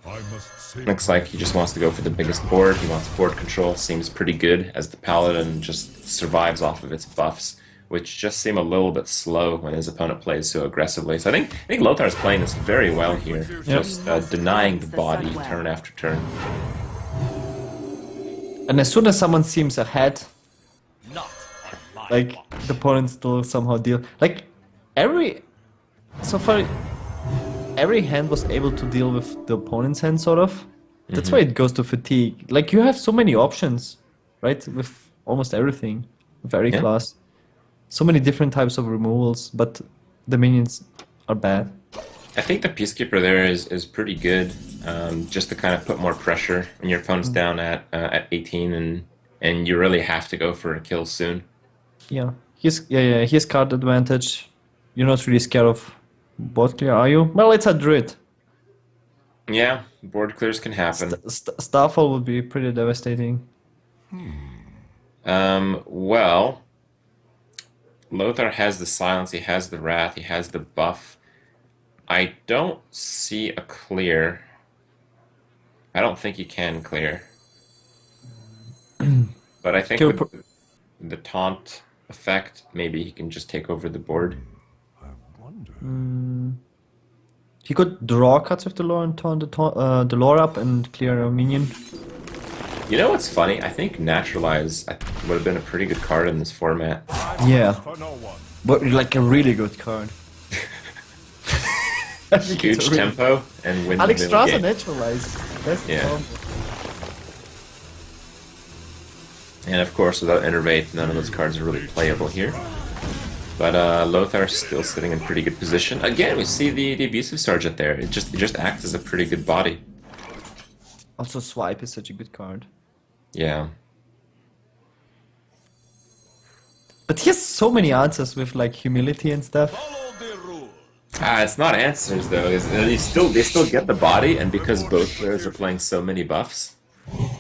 I must save looks like he just wants to go for the biggest board. He wants board control. Seems pretty good as the Paladin just survives off of its buffs, which just seem a little bit slow when his opponent plays so aggressively. So I think Lothar's playing this very well here, just denying the body turn after turn. And as soon as someone seems ahead, like, the opponent still somehow deal. Like, so far, every hand was able to deal with the opponent's hand, sort of. That's why it goes to fatigue. Like, you have so many options, right? With almost everything, with every class. So many different types of removals, but the minions are bad. I think the Peacekeeper there is pretty good, just to kind of put more pressure when your opponent's down at 18, and you really have to go for a kill soon. Yeah, he has card advantage. You're not really scared of board clear, are you? Well, it's a druid. Yeah, board clears can happen. Starfall would be pretty devastating. Well, Lothar has the silence, he has the wrath, he has the buff. I don't see a clear. I don't think he can clear. But I think Kill with the taunt effect, maybe he can just take over the board. I wonder. He could draw cards with the lore and turn the lore up and clear a minion. You know what's funny? I think Naturalize would have been a pretty good card in this format. Yeah, For no one. but like a really good card. I think it's Huge a really- tempo and win the Alex middle Strasser game. naturalized. That's the Yeah. problem. And of course, without Innervate, none of those cards are really playable here. But Lothar's still sitting in pretty good position. Again, we see the Abusive Sergeant there. It just acts as a pretty good body. Also, Swipe is such a good card. Yeah. But he has so many answers with like humility and stuff. Follow the rules. It's not answers though. They still get the body, and because both players are playing so many buffs,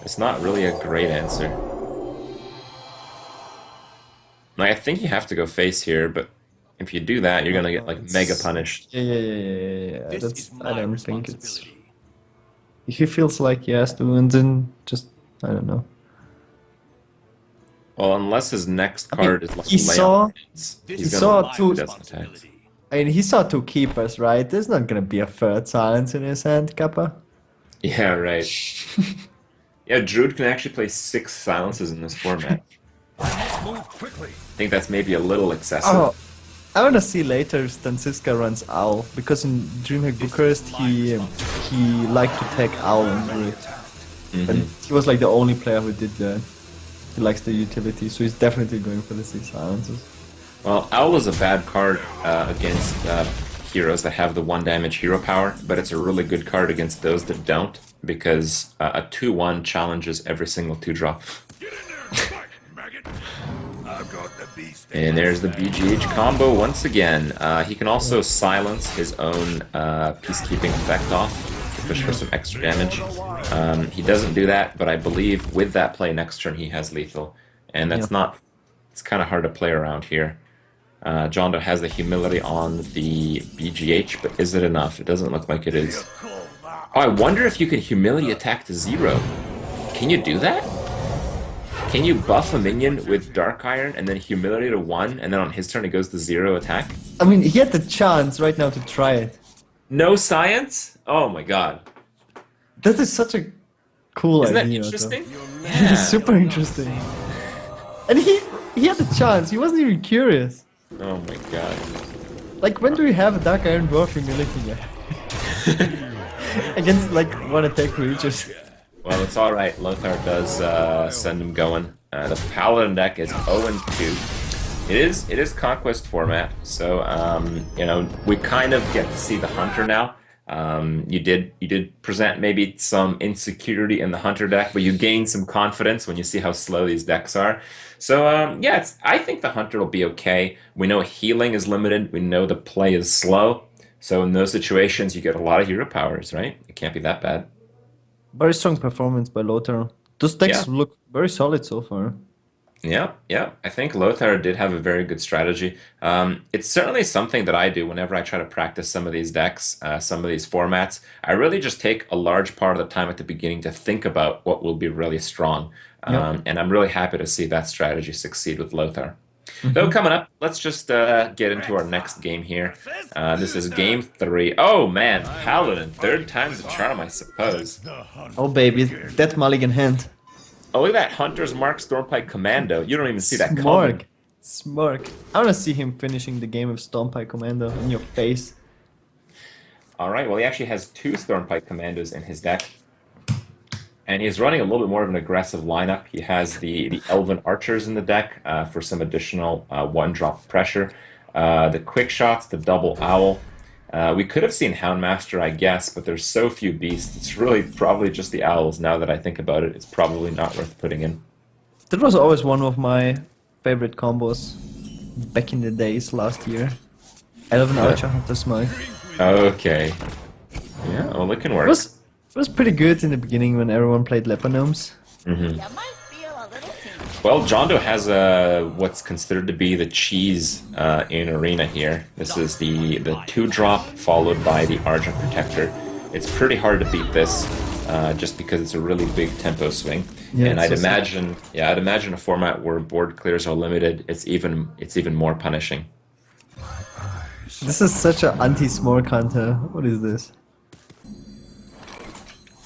it's not really a great answer. Like, I think you have to go face here, but if you do that, you're gonna get like mega punished. Yeah. This That's is I my don't think it's. responsibility. He feels like he has to, and then just I don't know. Well, unless his next I mean, card is like he saw- This he's is saw my two- responsibility. I mean, he saw two keepers, right? There's not gonna be a third silence in his hand, Kappa. Yeah, right. Yeah, Druid can actually play 6 silences in this format. Move quickly. I think that's maybe a little excessive. Oh, I wanna see later Stanziska runs Owl, because in DreamHack Bucharest he liked to tag Owl and Druid. And he was like the only player who did that. He likes the utility, so he's definitely going for the 6 silences. Well, Owl is a bad card against heroes that have the 1 damage hero power, but it's a really good card against those that don't, because a 2/1 challenges every single 2-drop. Get in there and fight, maggot. I've got the beast. And there's the BGH combo once again. He can also silence his own peacekeeping effect off to push for some extra damage. He doesn't do that, but I believe with that play next turn he has lethal. And that's not... It's kind of hard to play around here. Jondo has the humility on the BGH, but is it enough? It doesn't look like it is. Oh, I wonder if you can humility attack to 0. Can you do that? Can you buff a minion with Dark Iron and then humility to 1, and then on his turn it goes to 0 attack? I mean, he had the chance right now to try it. No science? Oh my god. That is such a cool Isn't that idea. interesting? It's super interesting. And he had the chance. He wasn't even curious. Oh my god. Like, when do we have a Dark Iron Dwarf humility yet? Against like 1 attack creatures. Well, it's alright. Lothar does send him going. The Paladin deck is 0-2. It is Conquest format, so you know, we kind of get to see the Hunter now. You did present maybe some insecurity in the Hunter deck, but you gain some confidence when you see how slow these decks are. So yeah, I think the Hunter will be okay. We know healing is limited. We know the play is slow. So in those situations, you get a lot of hero powers, right? It can't be that bad. Very strong performance by Lothar. Those decks Yeah. look very solid so far. Yeah. I think Lothar did have a very good strategy. It's certainly something that I do whenever I try to practice some of these decks, some of these formats. I really just take a large part of the time at the beginning to think about what will be really strong. And I'm really happy to see that strategy succeed with Lothar. So coming up, let's just get into our next game here. This is game 3. Oh man, Paladin, 3rd time's the charm, I suppose. Oh baby, that mulligan hand. Oh, look at that Hunter's Mark Stormpike Commando. You don't even see that coming. Smork. I wanna see him finishing the game with Stormpike Commando in your face. Alright, well he actually has 2 Stormpike Commandos in his deck. And he's running a little bit more of an aggressive lineup. He has the Elven Archers in the deck for some additional 1-drop pressure. The Quick Shots, the Double Owl. We could have seen Houndmaster, I guess, but there's so few beasts. It's really probably just the Owls. Now that I think about it, it's probably not worth putting in. That was always one of my favorite combos. back in the days last year. Elven Archer Hunter Smite. Okay. Yeah, well, it can work. It was pretty good in the beginning when everyone played Leper Gnomes. Well, Jondo has what's considered to be the cheese in Arena here. This is the 2-drop followed by the Argent Protector. It's pretty hard to beat this, just because it's a really big tempo swing. Yeah, and it's I'd so imagine, I'd imagine a format where board clears are limited. It's even more punishing. This is such an anti-smork hunter. What is this?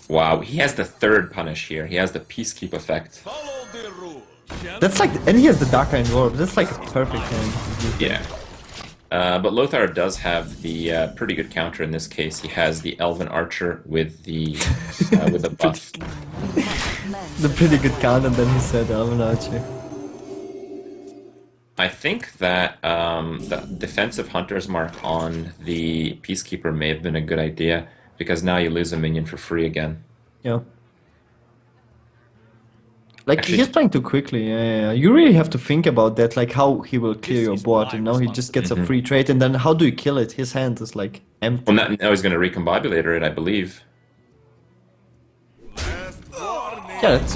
Wow, he has the 3rd punish here. He has the Peacekeep effect. Follow the rules. That's like, and he has the Dark Iron Dwarf. That's like a perfect hand. Yeah. But Lothar does have the pretty good counter in this case. He has the Elven Archer with the buff. The pretty good count, and then he said Elven Archer. I think that the defensive Hunter's Mark on the Peacekeeper may have been a good idea, because now you lose a minion for free again. Yeah. Like, Actually- he's playing too quickly, yeah. You really have to think about that, like how he will clear your board, and now he just gets a free trade, and then how do you kill it? His hand is like empty. Well, now he's going to Recombobulator it, I believe. Yeah, that's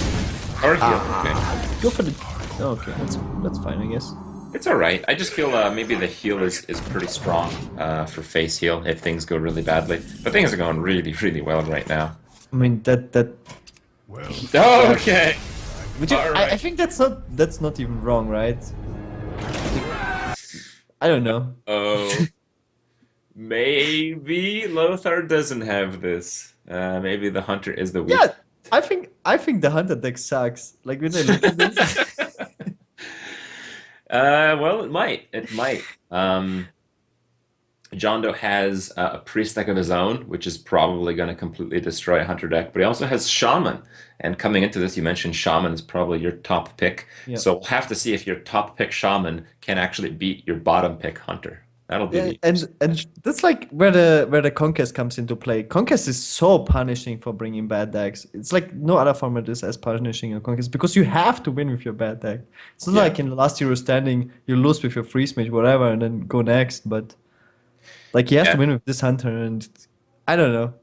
Or heal, okay. go for the. Oh, okay, that's fine, I guess. It's alright. I just feel maybe the heal is pretty strong for face heal if things go really badly. But things are going really, really well right now. I mean that. Oh, okay. Would you, I Alright. think that's not even wrong, right? I don't know. Oh. Maybe Lothar doesn't have this. Maybe the Hunter is the weak. Yeah, I think the hunter deck sucks. Like when I look at this. Well, it might. It might. Jondo has a priest deck of his own, which is probably going to completely destroy a hunter deck. But he also has shaman, and coming into this, you mentioned shaman is probably your top pick. Yeah. So we'll have to see if your top pick shaman can actually beat your bottom pick hunter. That'll be Yeah, the and that's like where the conquest comes into play. Conquest is so punishing for bringing bad decks. It's like no other format is as punishing a conquest because you have to win with your bad deck. It's not Yeah. like in the last Hero Standing you lose with your freeze mage whatever and then go next, but like he has to Yeah. win with this hunter, and I don't know.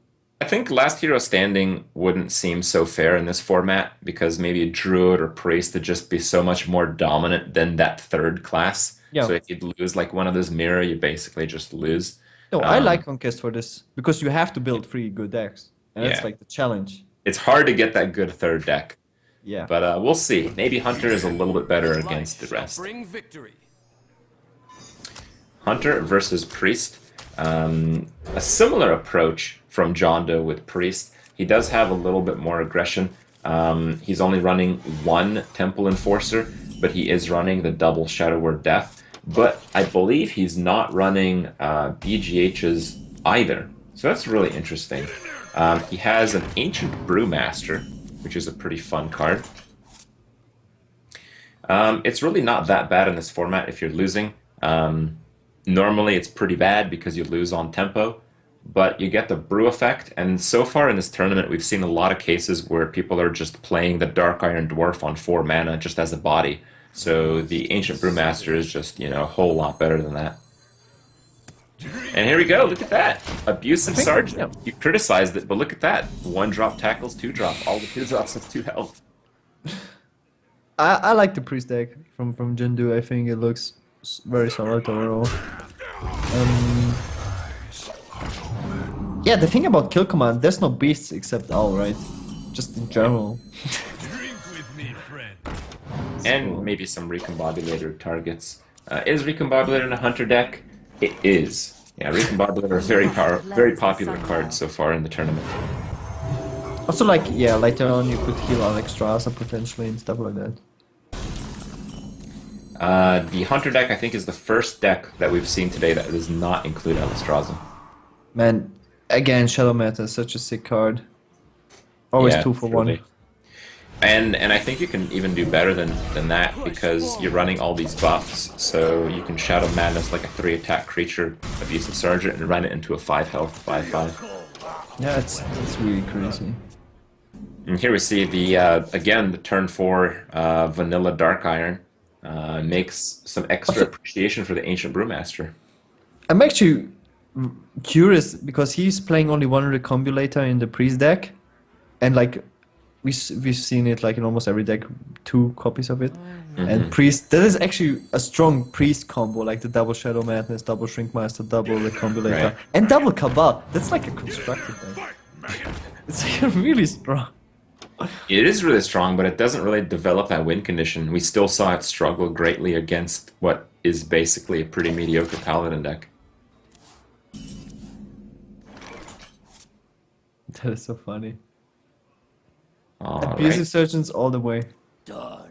I think Last Hero Standing wouldn't seem so fair in this format because maybe a druid or priest would just be so much more dominant than that third class. Yeah. So if you lose like one of those mirror, you basically just lose. No, I Um, like conquest for this because you have to build 3 good decks, and that's Yeah. like the challenge. It's hard to get that good third deck, Yeah. but we'll see. Maybe Hunter is a little bit better against the rest. Bring victory. Hunter versus Priest. A similar approach from Jondo with Priest. He does have a little bit more aggression. He's only running one Temple Enforcer, but he is running the double Shadow Word Death. But I believe he's not running BGHs either. So that's really interesting. He has an Ancient Brewmaster, which is a pretty fun card. It's really not that bad in this format if you're losing. Normally it's pretty bad because you lose on tempo, but you get the brew effect, and so far in this tournament we've seen a lot of cases where people are just playing the Dark Iron Dwarf on 4 mana just as a body. So the Ancient Brewmaster is just, a whole lot better than that. And here we go, look at that! Abusive Sergeant. yeah. You criticized it, but look at that. 1-drop tackles, 2-drop. All the 2-drops have 2 health. I like the priest deck from Jondo. I think it looks very solid overall. Yeah, the thing about kill command, there's no beasts except owl, right? Just in general. Drink with me, friend. And maybe some Recombobulator targets. Is Recombobulator in a Hunter deck? It is. Yeah, Recombobulator is very popular card so far in the tournament. Also, like, yeah, later on you could heal Alexstrasza potentially and stuff like that. The Hunter deck, I think, is the first deck that we've seen today that does not include Alexstrasza. Man, again, Shadow Meta is such a sick card. Always Yeah, 2 for truly. 1. And I think you can even do better than that because you're running all these buffs. So you can Shadow Madness like a 3-attack creature, Abusive Sergeant, and run it into a 5-health 5/5. Yeah, it's really crazy. And here we see the again the turn 4 vanilla Dark Iron. Makes some extra appreciation for the Ancient Brewmaster. I'm actually curious because he's playing only one Recombulator in the Priest deck, and like we've seen it like in almost every deck, 2 copies of it. And Priest, that is actually a strong Priest combo, like the double Shadow Madness, double Shrink Master, double Recombulator, Right. and double Cabal. That's like a constructed deck. It's like really strong. It is really strong, but it doesn't really develop that win condition. We still saw it struggle greatly against what is basically a pretty mediocre Paladin deck. That is so funny. All Abusive right. Surgeons all the way. Oh.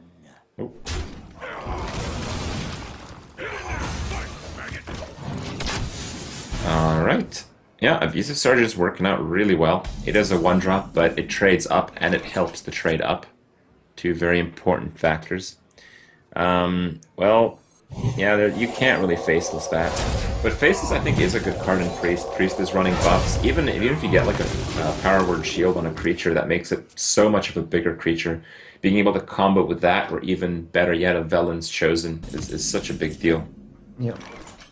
All right. Yeah, Abusive Surgeon's working out really well. It is a 1-drop, but it trades up and it helps the trade up. 2 very important factors. Well, yeah, you can't really Faceless that. But Faceless, I think, is a good card in Priest. Priest is running buffs. Even if you get like a Power Word Shield on a creature, that makes it so much of a bigger creature. Being able to combo with that, or even better yet, a Velen's Chosen, is such a big deal. Yeah.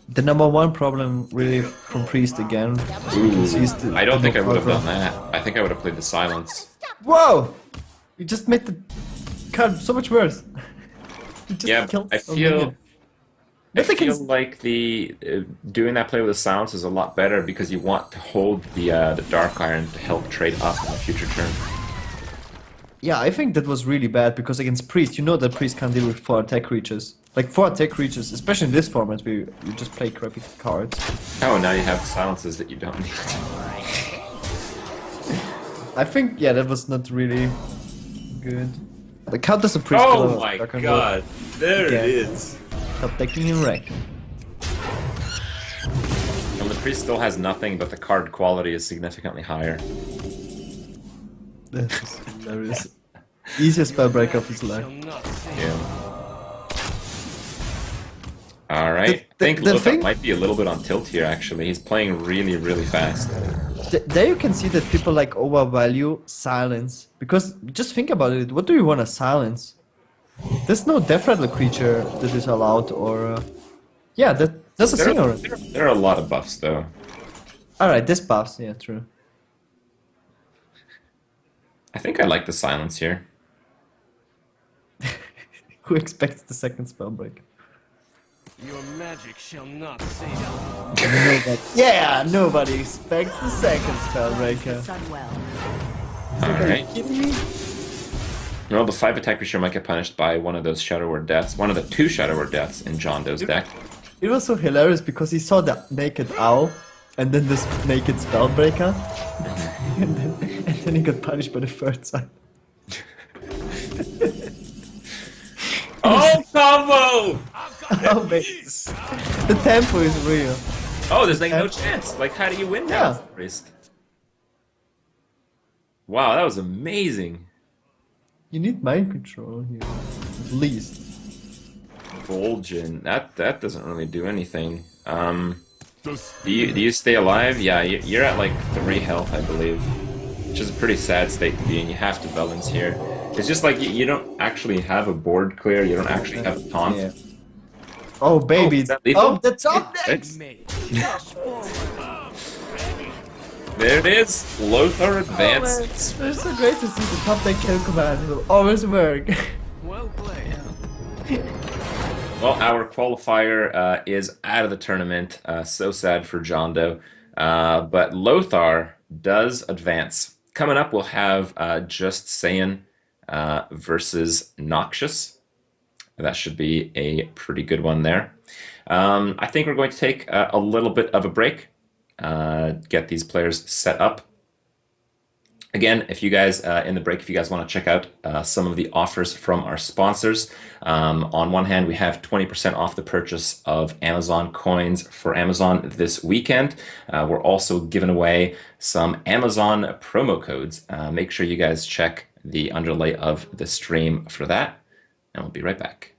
The number one problem really from Priest again. As we can see, is I don't think I would have Lothar. done that. I think I would have played the Silence. Whoa! You just made the card so much worse. You just Yeah, killed I a feel minion. I Nothing can feel like the doing that play with the Silence is a lot better because you want to hold the Dark Iron to help trade up in the future turn. Yeah, I think that was really bad because against Priest, you know that Priest can't deal with 4 attack creatures. Like 4 attack creatures, especially in this format where you just play crappy cards. Oh, now you have silences that you don't need. I think, yeah, that was not really good. The counters of Priest. Oh killer, my Dark Iron god! There Yeah. it is. Top decking in wreck. And the priest still has nothing, but the card quality is significantly higher. That is hilarious. Easiest spell break of his life. Yeah. All right. I think the Lothar thing- might be a little bit on tilt here. Actually, he's playing really, really fast. There you can see that people like overvalue silence. Because just think about it, what do you want to silence? There's no Death Rattler creature that is allowed or... yeah, that's a thing already. There are a lot of buffs, though. Alright, this buffs, yeah, true. I think I like the silence here. Who expects the second spell break? Your magic shall not sail. Nobody. Yeah, nobody expects the second spell breaker. Sunwell. All Are you right. kidding me? Well, the 5 attack creature might get punished by one of those Shadow Word Deaths, one of the 2 Shadow Word Deaths in Jondo's deck. It was so hilarious because he saw the naked owl and then this naked spellbreaker and then he got punished by the third side. Oh, combo! Oh, man. The tempo is real. Oh, there's like no chance. Like, how do you win now, Yeah. Priest? Wow, that was amazing. You need mind control here, at least. Vol'jin, that doesn't really do anything. Do you stay alive? Yeah, you're at like 3 health, I believe, which is a pretty sad state to be in. You have to balance here. It's just like you don't actually have a board clear. You don't actually have a taunt. Yeah. Oh, baby. is that lethal? Oh, that's up Thanks. next. There it is. Lothar advances. Oh, it's so great to see the top deck kill command. It will always work. Well played. Well, our qualifier is out of the tournament. So sad for Jondo. But Lothar does advance. Coming up, we'll have Just Saiyan versus Noxious. That should be a pretty good one there. I think we're going to take a little bit of a break, get these players set up. Again, if you guys, in the break, if you guys want to check out some of the offers from our sponsors, on one hand, we have 20% off the purchase of Amazon coins for Amazon this weekend. We're also giving away some Amazon promo codes. Make sure you guys check the underlay of the stream for that, and we'll be right back.